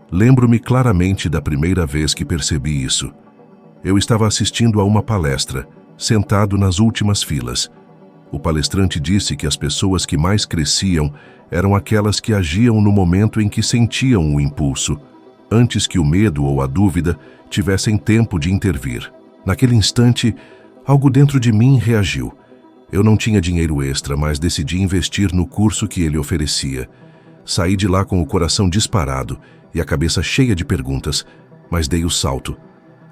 Lembro-me claramente da primeira vez que percebi isso. Eu estava assistindo a uma palestra, sentado nas últimas filas. O palestrante disse que as pessoas que mais cresciam eram aquelas que agiam no momento em que sentiam o impulso, antes que o medo ou a dúvida tivessem tempo de intervir. Naquele instante, algo dentro de mim reagiu. Eu não tinha dinheiro extra, mas decidi investir no curso que ele oferecia. Saí de lá com o coração disparado e a cabeça cheia de perguntas, mas dei o salto.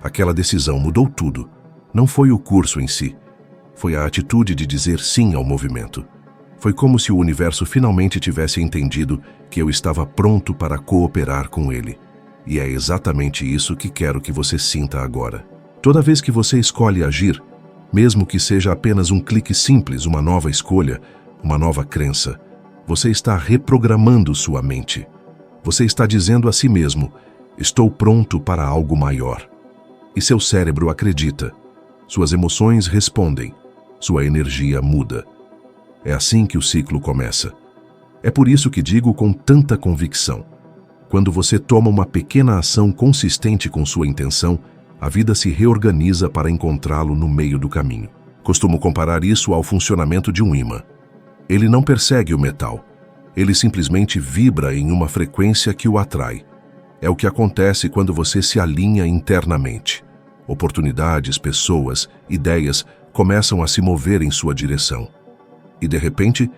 Aquela decisão mudou tudo. Não foi o curso em si. Foi a atitude de dizer sim ao movimento. Foi como se o universo finalmente tivesse entendido que eu estava pronto para cooperar com ele. E é exatamente isso que quero que você sinta agora. Toda vez que você escolhe agir, mesmo que seja apenas um clique simples, uma nova escolha, uma nova crença, você está reprogramando sua mente. Você está dizendo a si mesmo, estou pronto para algo maior. E seu cérebro acredita. Suas emoções respondem. Sua energia muda. É assim que o ciclo começa. É por isso que digo com tanta convicção. Quando você toma uma pequena ação consistente com sua intenção, a vida se reorganiza para encontrá-lo no meio do caminho. Costumo comparar isso ao funcionamento de um ímã. Ele não persegue o metal. Ele simplesmente vibra em uma frequência que o atrai. É o que acontece quando você se alinha internamente. Oportunidades, pessoas, ideias começam a se mover em sua direção. E, de repente,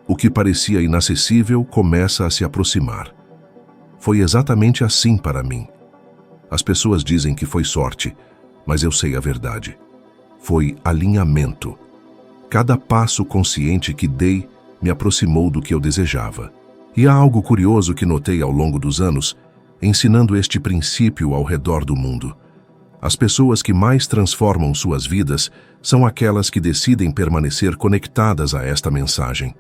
o que parecia inacessível começa a se aproximar. Foi exatamente assim para mim. As pessoas dizem que foi sorte, mas eu sei a verdade. Foi alinhamento. Cada passo consciente que dei me aproximou do que eu desejava. E há algo curioso que notei ao longo dos anos, ensinando este princípio ao redor do mundo. As pessoas que mais transformam suas vidas são aquelas que decidem permanecer conectadas a esta mensagem.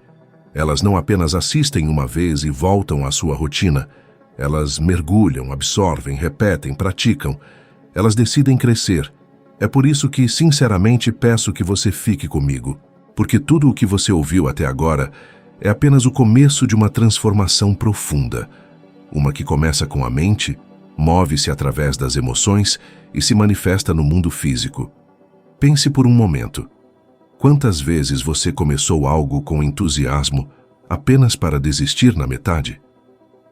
Elas não apenas assistem uma vez e voltam à sua rotina. Elas mergulham, absorvem, repetem, praticam. Elas decidem crescer. É por isso que, sinceramente, peço que você fique comigo. Porque tudo o que você ouviu até agora é apenas o começo de uma transformação profunda. Uma que começa com a mente, move-se através das emoções e se manifesta no mundo físico. Pense por um momento. Quantas vezes você começou algo com entusiasmo apenas para desistir na metade?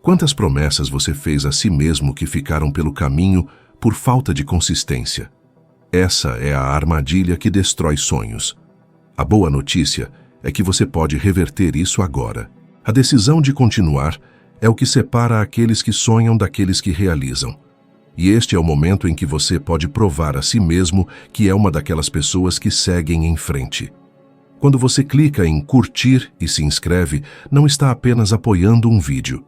Quantas promessas você fez a si mesmo que ficaram pelo caminho por falta de consistência? Essa é a armadilha que destrói sonhos. A boa notícia é que você pode reverter isso agora. A decisão de continuar é o que separa aqueles que sonham daqueles que realizam. E este é o momento em que você pode provar a si mesmo que é uma daquelas pessoas que seguem em frente. Quando você clica em curtir e se inscreve, não está apenas apoiando um vídeo.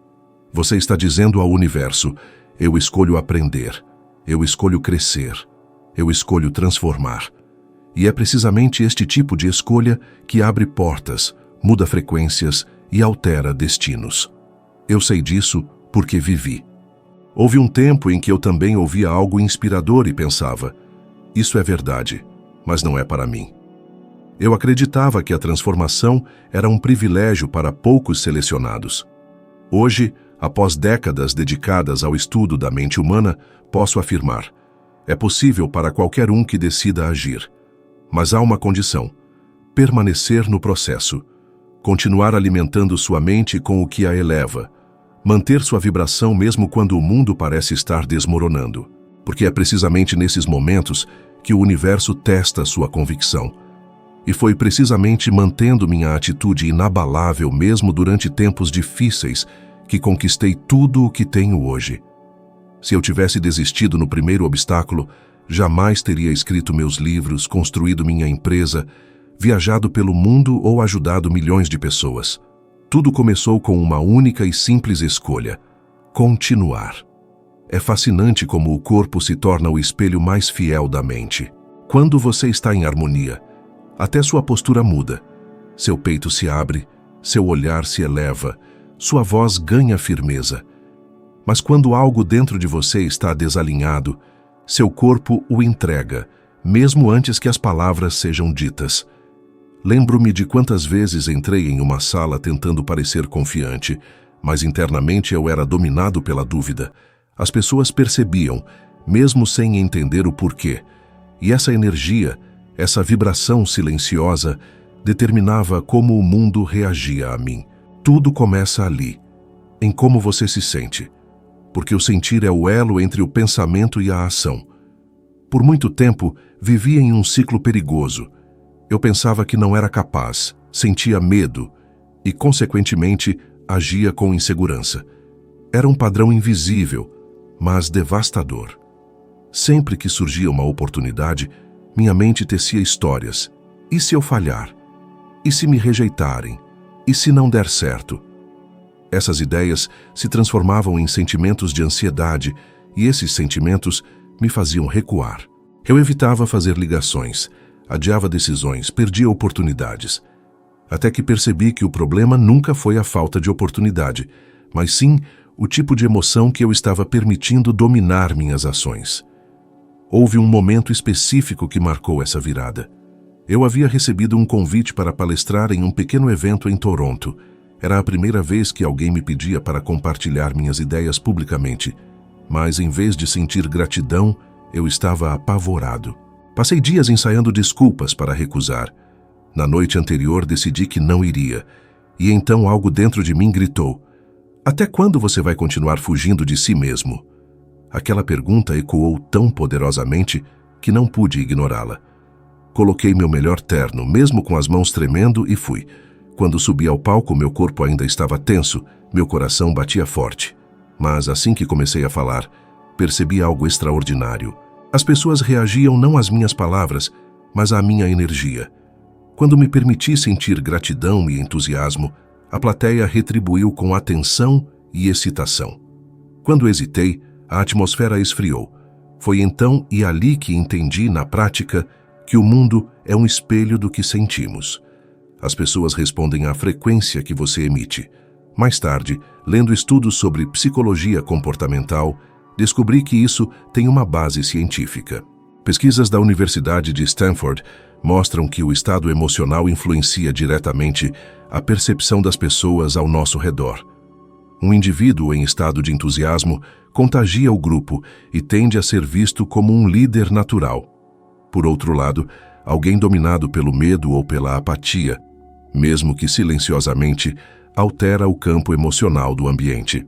Você está dizendo ao universo: eu escolho aprender, eu escolho crescer, eu escolho transformar. E é precisamente este tipo de escolha que abre portas, muda frequências e altera destinos. Eu sei disso porque vivi. Houve um tempo em que eu também ouvia algo inspirador e pensava: isso é verdade, mas não é para mim. Eu acreditava que a transformação era um privilégio para poucos selecionados. Hoje, após décadas dedicadas ao estudo da mente humana, posso afirmar: é possível para qualquer um que decida agir. Mas há uma condição: permanecer no processo, continuar alimentando sua mente com o que a eleva, manter sua vibração mesmo quando o mundo parece estar desmoronando, porque é precisamente nesses momentos que o universo testa sua convicção. E foi precisamente mantendo minha atitude inabalável mesmo durante tempos difíceis que conquistei tudo o que tenho hoje. Se eu tivesse desistido no primeiro obstáculo, jamais teria escrito meus livros, construído minha empresa, viajado pelo mundo ou ajudado milhões de pessoas. Tudo começou com uma única e simples escolha: continuar. É fascinante como o corpo se torna o espelho mais fiel da mente. Quando você está em harmonia, até sua postura muda. Seu peito se abre, seu olhar se eleva, sua voz ganha firmeza. Mas quando algo dentro de você está desalinhado, seu corpo o entrega, mesmo antes que as palavras sejam ditas. Lembro-me de quantas vezes entrei em uma sala tentando parecer confiante, mas internamente eu era dominado pela dúvida. As pessoas percebiam, mesmo sem entender o porquê. E essa energia, essa vibração silenciosa, determinava como o mundo reagia a mim. Tudo começa ali, em como você se sente. Porque o sentir é o elo entre o pensamento e a ação. Por muito tempo, vivia em um ciclo perigoso. Eu pensava que não era capaz, sentia medo e, consequentemente, agia com insegurança. Era um padrão invisível, mas devastador. Sempre que surgia uma oportunidade, minha mente tecia histórias. E se eu falhar? E se me rejeitarem? E se não der certo? Essas ideias se transformavam em sentimentos de ansiedade e esses sentimentos me faziam recuar. Eu evitava fazer ligações, adiava decisões, perdia oportunidades. Até que percebi que o problema nunca foi a falta de oportunidade, mas sim o tipo de emoção que eu estava permitindo dominar minhas ações. Houve um momento específico que marcou essa virada. Eu havia recebido um convite para palestrar em um pequeno evento em Toronto. Era a primeira vez que alguém me pedia para compartilhar minhas ideias publicamente, mas em vez de sentir gratidão, eu estava apavorado. Passei dias ensaiando desculpas para recusar. Na noite anterior decidi que não iria, e então algo dentro de mim gritou: até quando você vai continuar fugindo de si mesmo? Aquela pergunta ecoou tão poderosamente que não pude ignorá-la. Coloquei meu melhor terno, mesmo com as mãos tremendo, e fui. Quando subi ao palco, meu corpo ainda estava tenso, meu coração batia forte. Mas assim que comecei a falar, percebi algo extraordinário. As pessoas reagiam não às minhas palavras, mas à minha energia. Quando me permiti sentir gratidão e entusiasmo, a plateia retribuiu com atenção e excitação. Quando hesitei, a atmosfera esfriou. Foi então e ali que entendi, na prática, que o mundo é um espelho do que sentimos. As pessoas respondem à frequência que você emite. Mais tarde, lendo estudos sobre psicologia comportamental, descobri que isso tem uma base científica. Pesquisas da Universidade de Stanford mostram que o estado emocional influencia diretamente a percepção das pessoas ao nosso redor. Um indivíduo em estado de entusiasmo contagia o grupo e tende a ser visto como um líder natural. Por outro lado, alguém dominado pelo medo ou pela apatia, mesmo que silenciosamente, altera o campo emocional do ambiente.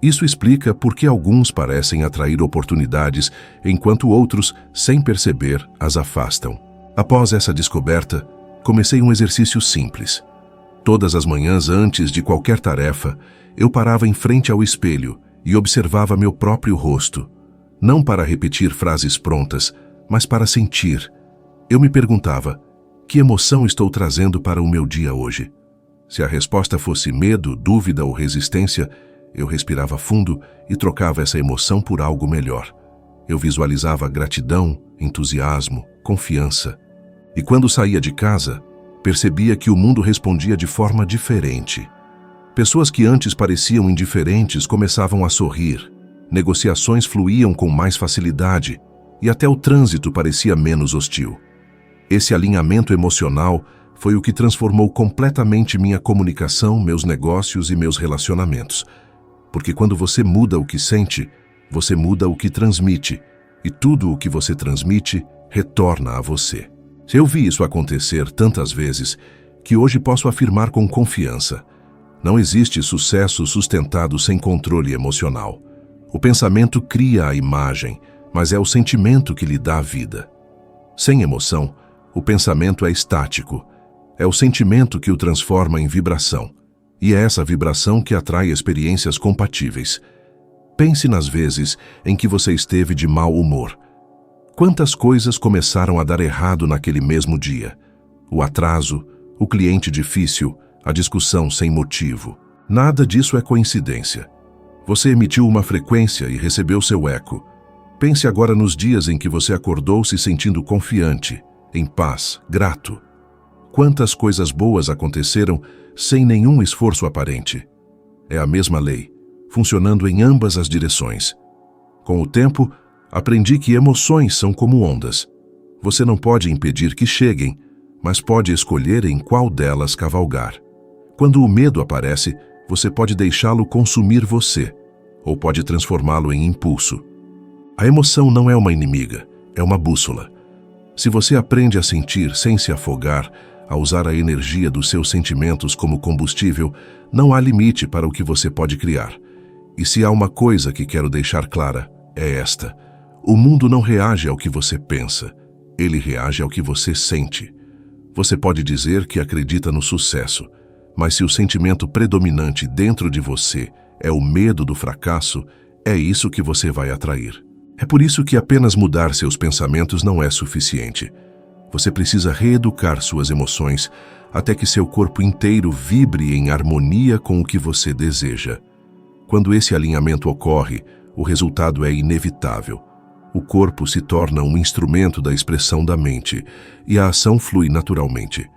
Isso explica por que alguns parecem atrair oportunidades, enquanto outros, sem perceber, as afastam. Após essa descoberta, comecei um exercício simples. Todas as manhãs, antes de qualquer tarefa, eu parava em frente ao espelho e observava meu próprio rosto. Não para repetir frases prontas, mas para sentir. Eu me perguntava, que emoção estou trazendo para o meu dia hoje? Se a resposta fosse medo, dúvida ou resistência, eu respirava fundo e trocava essa emoção por algo melhor. Eu visualizava gratidão, entusiasmo, confiança. E quando saía de casa, percebia que o mundo respondia de forma diferente. Pessoas que antes pareciam indiferentes começavam a sorrir, negociações fluíam com mais facilidade e até o trânsito parecia menos hostil. Esse alinhamento emocional foi o que transformou completamente minha comunicação, meus negócios e meus relacionamentos. Porque quando você muda o que sente, você muda o que transmite, e tudo o que você transmite retorna a você. Eu vi isso acontecer tantas vezes que hoje posso afirmar com confiança: não existe sucesso sustentado sem controle emocional. O pensamento cria a imagem, mas é o sentimento que lhe dá a vida. Sem emoção, o pensamento é estático. É o sentimento que o transforma em vibração. E é essa vibração que atrai experiências compatíveis. Pense nas vezes em que você esteve de mau humor. Quantas coisas começaram a dar errado naquele mesmo dia? O atraso, o cliente difícil, a discussão sem motivo. Nada disso é coincidência. Você emitiu uma frequência e recebeu seu eco. Pense agora nos dias em que você acordou se sentindo confiante, em paz, grato. Quantas coisas boas aconteceram sem nenhum esforço aparente? É a mesma lei, funcionando em ambas as direções. Com o tempo, aprendi que emoções são como ondas. Você não pode impedir que cheguem, mas pode escolher em qual delas cavalgar. Quando o medo aparece, você pode deixá-lo consumir você, ou pode transformá-lo em impulso. A emoção não é uma inimiga, é uma bússola. Se você aprende a sentir sem se afogar, a usar a energia dos seus sentimentos como combustível, não há limite para o que você pode criar. E se há uma coisa que quero deixar clara, é esta: o mundo não reage ao que você pensa, ele reage ao que você sente. Você pode dizer que acredita no sucesso, mas se o sentimento predominante dentro de você é o medo do fracasso, é isso que você vai atrair. É por isso que apenas mudar seus pensamentos não é suficiente. Você precisa reeducar suas emoções até que seu corpo inteiro vibre em harmonia com o que você deseja. Quando esse alinhamento ocorre, o resultado é inevitável. O corpo se torna um instrumento da expressão da mente e a ação flui naturalmente.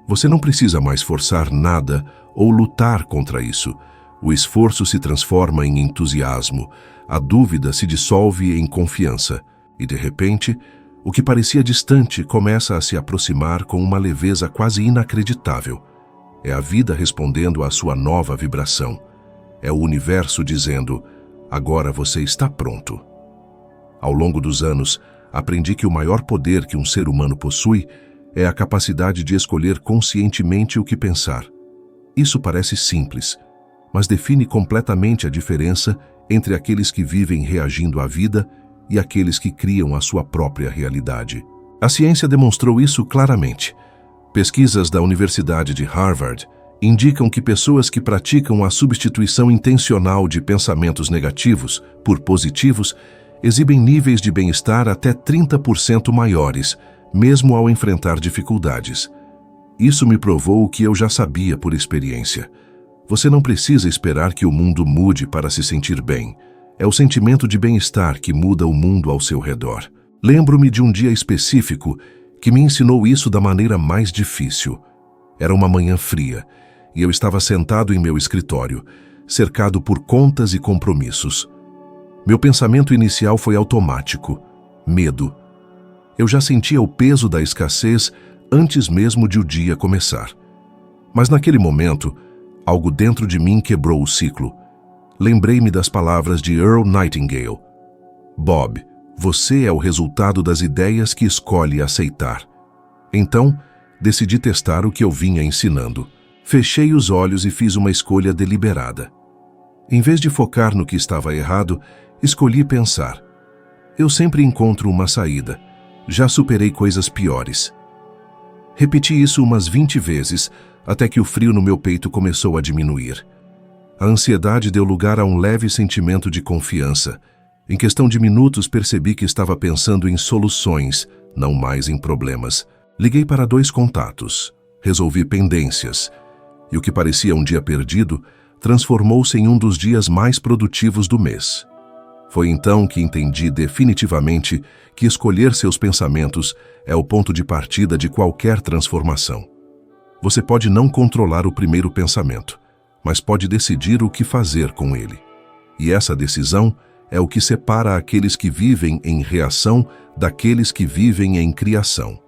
Você não precisa mais forçar nada ou lutar contra isso. O esforço se transforma em entusiasmo, a dúvida se dissolve em confiança e, de repente, o que parecia distante começa a se aproximar com uma leveza quase inacreditável. É a vida respondendo à sua nova vibração. É o universo dizendo: agora você está pronto. Ao longo dos anos, aprendi que o maior poder que um ser humano possui é a capacidade de escolher conscientemente o que pensar. Isso parece simples, mas define completamente a diferença entre aqueles que vivem reagindo à vida e aqueles que criam a sua própria realidade. A ciência demonstrou isso claramente. Pesquisas da Universidade de Harvard indicam que pessoas que praticam a substituição intencional de pensamentos negativos por positivos exibem níveis de bem-estar até 30% maiores, mesmo ao enfrentar dificuldades. Isso me provou o que eu já sabia por experiência. Você não precisa esperar que o mundo mude para se sentir bem. É o sentimento de bem-estar que muda o mundo ao seu redor. Lembro-me de um dia específico que me ensinou isso da maneira mais difícil. Era uma manhã fria e eu estava sentado em meu escritório, cercado por contas e compromissos. Meu pensamento inicial foi automático: medo. Eu já sentia o peso da escassez antes mesmo de o dia começar. Mas naquele momento, algo dentro de mim quebrou o ciclo. Lembrei-me das palavras de Earl Nightingale: Bob, você é o resultado das ideias que escolhe aceitar. Então, decidi testar o que eu vinha ensinando. Fechei os olhos e fiz uma escolha deliberada. Em vez de focar no que estava errado, escolhi pensar: eu sempre encontro uma saída. Já superei coisas piores. Repeti isso umas 20 vezes, até que o frio no meu peito começou a diminuir. A ansiedade deu lugar a um leve sentimento de confiança. Em questão de minutos, percebi que estava pensando em soluções, não mais em problemas. Liguei para 2 contatos. Resolvi pendências. E o que parecia um dia perdido, transformou-se em um dos dias mais produtivos do mês. Foi então que entendi definitivamente que escolher seus pensamentos é o ponto de partida de qualquer transformação. Você pode não controlar o primeiro pensamento, mas pode decidir o que fazer com ele. E essa decisão é o que separa aqueles que vivem em reação daqueles que vivem em criação.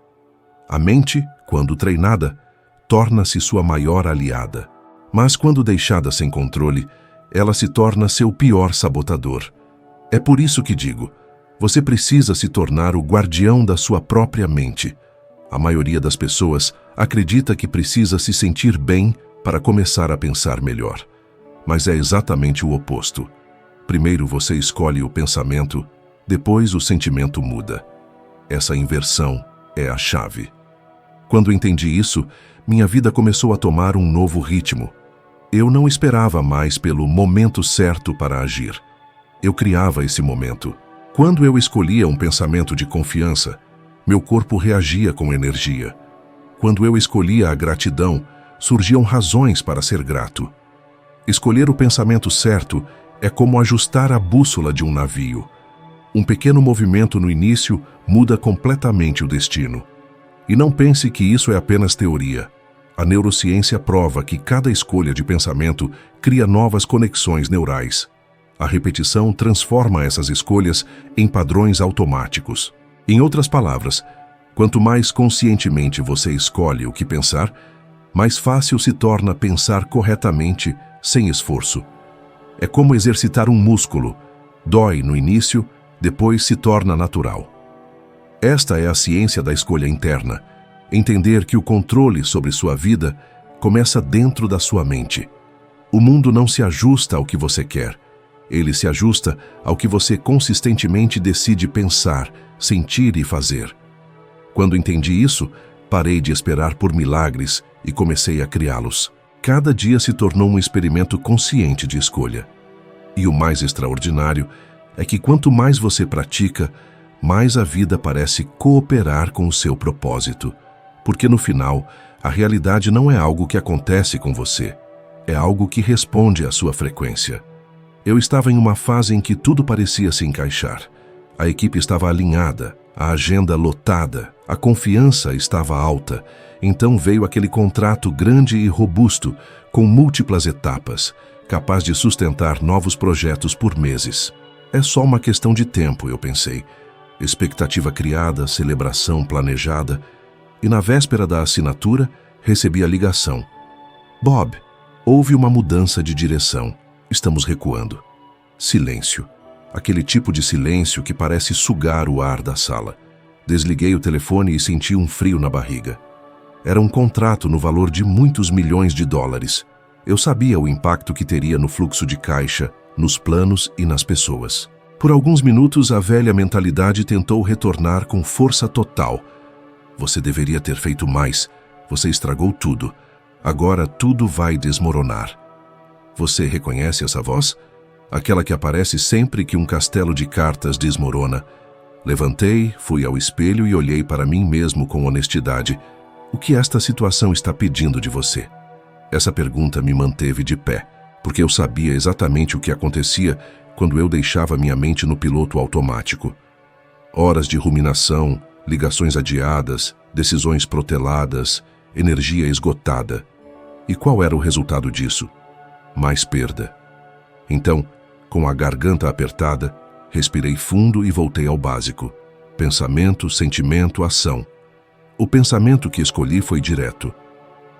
A mente, quando treinada, torna-se sua maior aliada. Mas quando deixada sem controle, ela se torna seu pior sabotador. É por isso que digo, você precisa se tornar o guardião da sua própria mente. A maioria das pessoas acredita que precisa se sentir bem para começar a pensar melhor. Mas é exatamente o oposto. Primeiro você escolhe o pensamento, depois o sentimento muda. Essa inversão é a chave. Quando entendi isso, minha vida começou a tomar um novo ritmo. Eu não esperava mais pelo momento certo para agir. Eu criava esse momento. Quando eu escolhia um pensamento de confiança, meu corpo reagia com energia. Quando eu escolhia a gratidão, surgiam razões para ser grato. Escolher o pensamento certo é como ajustar a bússola de um navio. Um pequeno movimento no início muda completamente o destino. E não pense que isso é apenas teoria. A neurociência prova que cada escolha de pensamento cria novas conexões neurais. A repetição transforma essas escolhas em padrões automáticos. Em outras palavras, quanto mais conscientemente você escolhe o que pensar, mais fácil se torna pensar corretamente, sem esforço. É como exercitar um músculo. Dói no início, depois se torna natural. Esta é a ciência da escolha interna. Entender que o controle sobre sua vida começa dentro da sua mente. O mundo não se ajusta ao que você quer. Ele se ajusta ao que você consistentemente decide pensar, sentir e fazer. Quando entendi isso, parei de esperar por milagres e comecei a criá-los. Cada dia se tornou um experimento consciente de escolha. E o mais extraordinário é que quanto mais você pratica, mais a vida parece cooperar com o seu propósito. Porque no final, a realidade não é algo que acontece com você, é algo que responde à sua frequência. Eu estava em uma fase em que tudo parecia se encaixar. A equipe estava alinhada, a agenda lotada, a confiança estava alta. Então veio aquele contrato grande e robusto, com múltiplas etapas, capaz de sustentar novos projetos por meses. É só uma questão de tempo, eu pensei. Expectativa criada, celebração planejada. E na véspera da assinatura, recebi a ligação. Bob, houve uma mudança de direção. Estamos recuando. Silêncio. Aquele tipo de silêncio que parece sugar o ar da sala. Desliguei o telefone e senti um frio na barriga. Era um contrato no valor de muitos milhões de dólares. Eu sabia o impacto que teria no fluxo de caixa, nos planos e nas pessoas. Por alguns minutos, a velha mentalidade tentou retornar com força total. Você deveria ter feito mais. Você estragou tudo. Agora tudo vai desmoronar. Você reconhece essa voz? Aquela que aparece sempre que um castelo de cartas desmorona. Levantei, fui ao espelho e olhei para mim mesmo com honestidade. O que esta situação está pedindo de você? Essa pergunta me manteve de pé, porque eu sabia exatamente o que acontecia quando eu deixava minha mente no piloto automático. Horas de ruminação, ligações adiadas, decisões proteladas, energia esgotada. E qual era o resultado disso? Mais perda. Então, com a garganta apertada, respirei fundo e voltei ao básico. Pensamento, sentimento, ação. O pensamento que escolhi foi direto.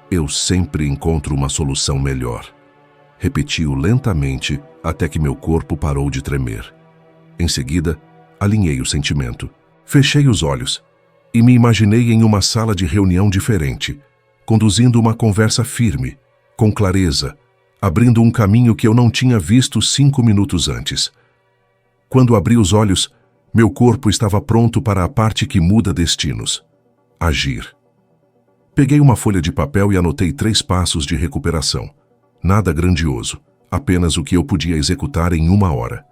Eu sempre encontro uma solução melhor. Repeti-o lentamente até que meu corpo parou de tremer. Em seguida, alinhei o sentimento. Fechei os olhos e me imaginei em uma sala de reunião diferente, conduzindo uma conversa firme, com clareza, abrindo um caminho que eu não tinha visto 5 minutos antes. Quando abri os olhos, meu corpo estava pronto para a parte que muda destinos. Agir. Peguei uma folha de papel e anotei 3 passos de recuperação. Nada grandioso, apenas o que eu podia executar em 1 hora.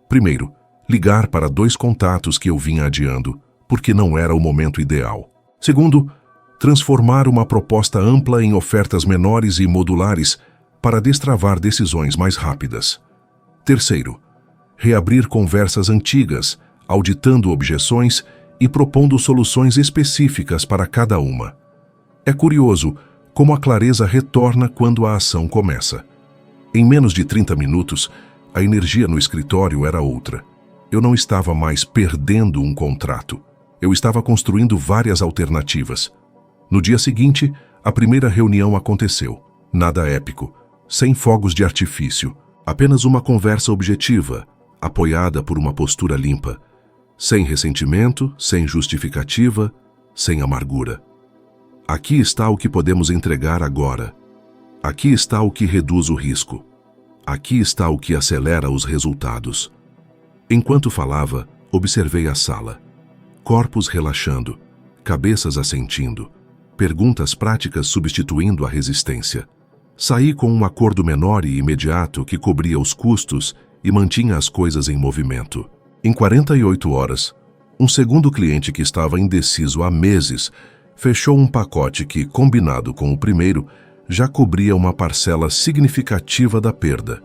Primeiro, ligar para 2 contatos que eu vinha adiando, porque não era o momento ideal. Segundo, transformar uma proposta ampla em ofertas menores e modulares para destravar decisões mais rápidas. Terceiro, reabrir conversas antigas, auditando objeções e propondo soluções específicas para cada uma. É curioso como a clareza retorna quando a ação começa. Em menos de 30 minutos, a energia no escritório era outra. Eu não estava mais perdendo um contrato. Eu estava construindo várias alternativas. No dia seguinte, a primeira reunião aconteceu. Nada épico, sem fogos de artifício, apenas uma conversa objetiva, apoiada por uma postura limpa, sem ressentimento, sem justificativa, sem amargura. Aqui está o que podemos entregar agora. Aqui está o que reduz o risco. Aqui está o que acelera os resultados. Enquanto falava, observei a sala. Corpos relaxando, cabeças assentindo, perguntas práticas substituindo a resistência. Saí com um acordo menor e imediato que cobria os custos e mantinha as coisas em movimento. Em 48 horas, um segundo cliente que estava indeciso há meses fechou um pacote que, combinado com o primeiro, já cobria uma parcela significativa da perda.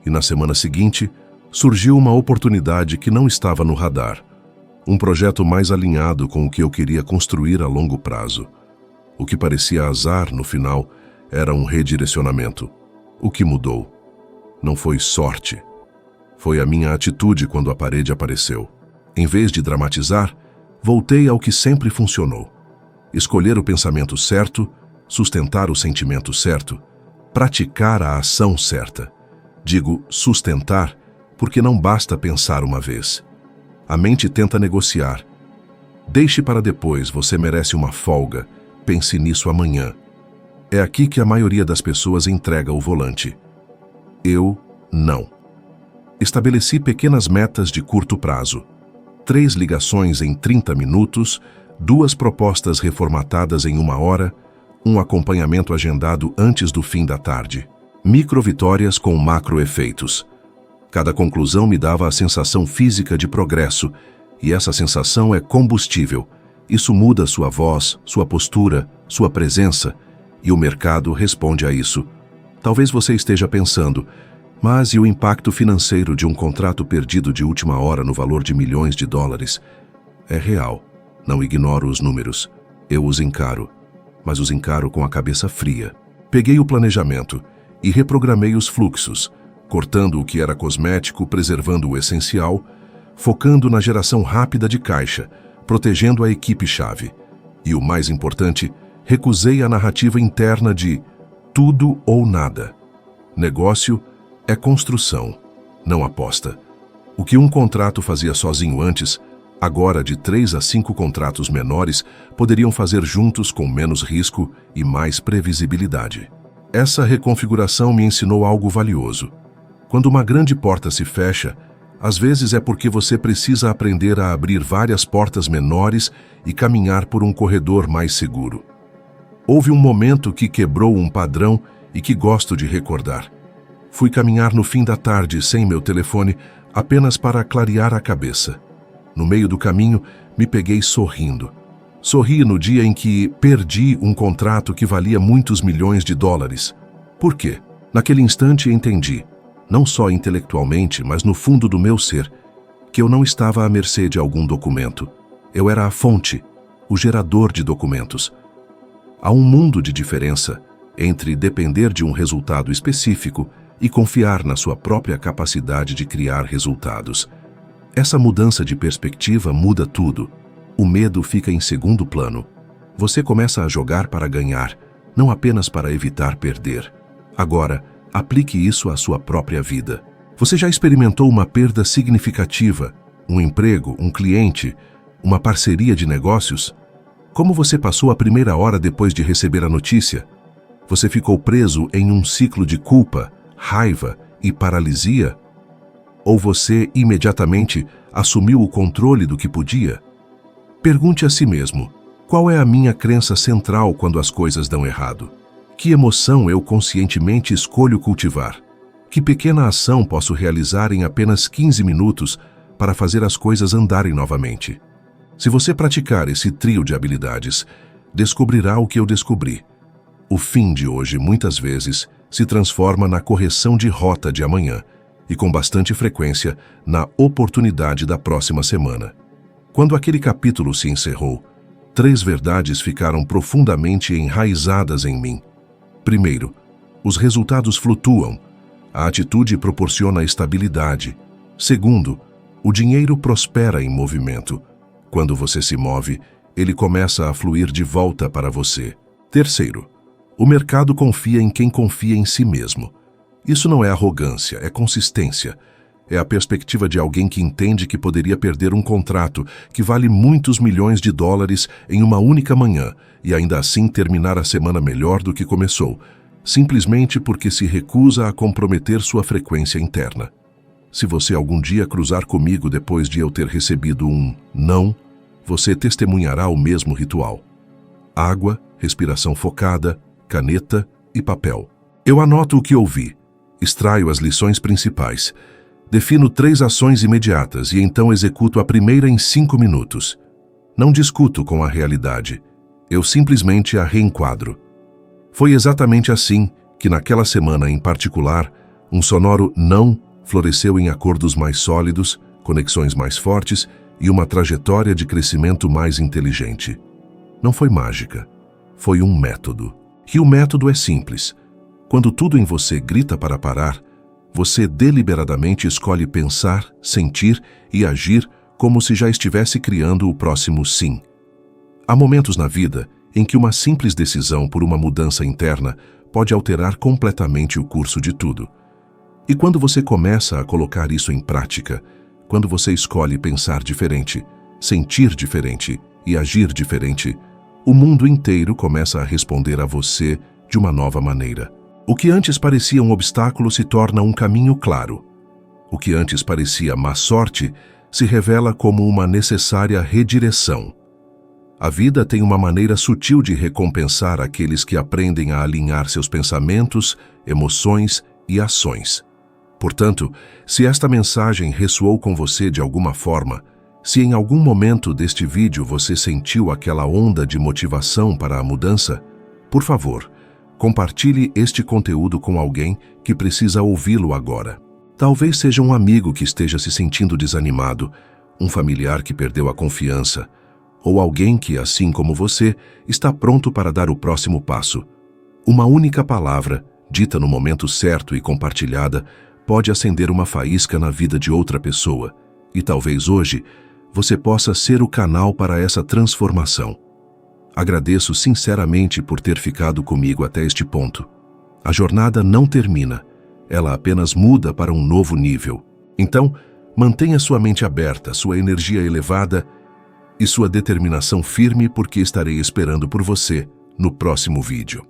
E na semana seguinte, surgiu uma oportunidade que não estava no radar. Um projeto mais alinhado com o que eu queria construir a longo prazo. O que parecia azar, no final, era um redirecionamento. O que mudou? Não foi sorte. Foi a minha atitude quando a parede apareceu. Em vez de dramatizar, voltei ao que sempre funcionou. Escolher o pensamento certo, sustentar o sentimento certo, praticar a ação certa. Digo sustentar porque não basta pensar uma vez. A mente tenta negociar. Deixe para depois, você merece uma folga. Pense nisso amanhã. É aqui que a maioria das pessoas entrega o volante. Eu, não. Estabeleci pequenas metas de curto prazo. 3 ligações em 30 minutos, 2 propostas reformatadas em 1 hora, um acompanhamento agendado antes do fim da tarde. Microvitórias com macroefeitos. Cada conclusão me dava a sensação física de progresso, e essa sensação é combustível. Isso muda sua voz, sua postura, sua presença, e o mercado responde a isso. Talvez você esteja pensando, mas e o impacto financeiro de um contrato perdido de última hora no valor de milhões de dólares? É real. Não ignoro os números. Eu os encaro, mas os encaro com a cabeça fria. Peguei o planejamento e reprogramei os fluxos, cortando o que era cosmético, preservando o essencial, focando na geração rápida de caixa, protegendo a equipe-chave. E o mais importante, recusei a narrativa interna de tudo ou nada. Negócio é construção, não aposta. O que um contrato fazia sozinho antes, agora de 3 a 5 contratos menores poderiam fazer juntos com menos risco e mais previsibilidade. Essa reconfiguração me ensinou algo valioso. Quando uma grande porta se fecha, às vezes é porque você precisa aprender a abrir várias portas menores e caminhar por um corredor mais seguro. Houve um momento que quebrou um padrão e que gosto de recordar. Fui caminhar no fim da tarde sem meu telefone, apenas para clarear a cabeça. No meio do caminho, me peguei sorrindo. Sorri no dia em que perdi um contrato que valia muitos milhões de dólares. Por quê? Naquele instante entendi, não só intelectualmente, mas no fundo do meu ser, que eu não estava à mercê de algum documento. Eu era a fonte, o gerador de documentos. Há um mundo de diferença entre depender de um resultado específico e confiar na sua própria capacidade de criar resultados. Essa mudança de perspectiva muda tudo. O medo fica em segundo plano. Você começa a jogar para ganhar, não apenas para evitar perder. Agora, aplique isso à sua própria vida. Você já experimentou uma perda significativa, um emprego, um cliente, uma parceria de negócios? Como você passou a primeira hora depois de receber a notícia? Você ficou preso em um ciclo de culpa, raiva e paralisia? Ou você imediatamente assumiu o controle do que podia? Pergunte a si mesmo, qual é a minha crença central quando as coisas dão errado? Que emoção eu conscientemente escolho cultivar? Que pequena ação posso realizar em apenas 15 minutos para fazer as coisas andarem novamente? Se você praticar esse trio de habilidades, descobrirá o que eu descobri. O fim de hoje, muitas vezes, se transforma na correção de rota de amanhã e, com bastante frequência, na oportunidade da próxima semana. Quando aquele capítulo se encerrou, 3 verdades ficaram profundamente enraizadas em mim. Primeiro, os resultados flutuam. A atitude proporciona estabilidade. Segundo, o dinheiro prospera em movimento. Quando você se move, ele começa a fluir de volta para você. Terceiro, o mercado confia em quem confia em si mesmo. Isso não é arrogância, é consistência. É a perspectiva de alguém que entende que poderia perder um contrato que vale muitos milhões de dólares em uma única manhã e ainda assim terminar a semana melhor do que começou, simplesmente porque se recusa a comprometer sua frequência interna. Se você algum dia cruzar comigo depois de eu ter recebido um não, você testemunhará o mesmo ritual. Água, respiração focada, caneta e papel. Eu anoto o que ouvi, extraio as lições principais, defino 3 ações imediatas e então executo a primeira em 5 minutos. Não discuto com a realidade, eu simplesmente a reenquadro. Foi exatamente assim que naquela semana em particular, um sonoro não floresceu em acordos mais sólidos, conexões mais fortes e uma trajetória de crescimento mais inteligente. Não foi mágica, foi um método. E o método é simples. Quando tudo em você grita para parar, você deliberadamente escolhe pensar, sentir e agir como se já estivesse criando o próximo sim. Há momentos na vida em que uma simples decisão por uma mudança interna pode alterar completamente o curso de tudo. E quando você começa a colocar isso em prática, quando você escolhe pensar diferente, sentir diferente e agir diferente, o mundo inteiro começa a responder a você de uma nova maneira. O que antes parecia um obstáculo se torna um caminho claro. O que antes parecia má sorte se revela como uma necessária redireção. A vida tem uma maneira sutil de recompensar aqueles que aprendem a alinhar seus pensamentos, emoções e ações. Portanto, se esta mensagem ressoou com você de alguma forma, se em algum momento deste vídeo você sentiu aquela onda de motivação para a mudança, por favor, compartilhe este conteúdo com alguém que precisa ouvi-lo agora. Talvez seja um amigo que esteja se sentindo desanimado, um familiar que perdeu a confiança, ou alguém que, assim como você, está pronto para dar o próximo passo. Uma única palavra, dita no momento certo e compartilhada, pode acender uma faísca na vida de outra pessoa, e talvez hoje você possa ser o canal para essa transformação. Agradeço sinceramente por ter ficado comigo até este ponto. A jornada não termina, ela apenas muda para um novo nível. Então, mantenha sua mente aberta, sua energia elevada e sua determinação firme, porque estarei esperando por você no próximo vídeo.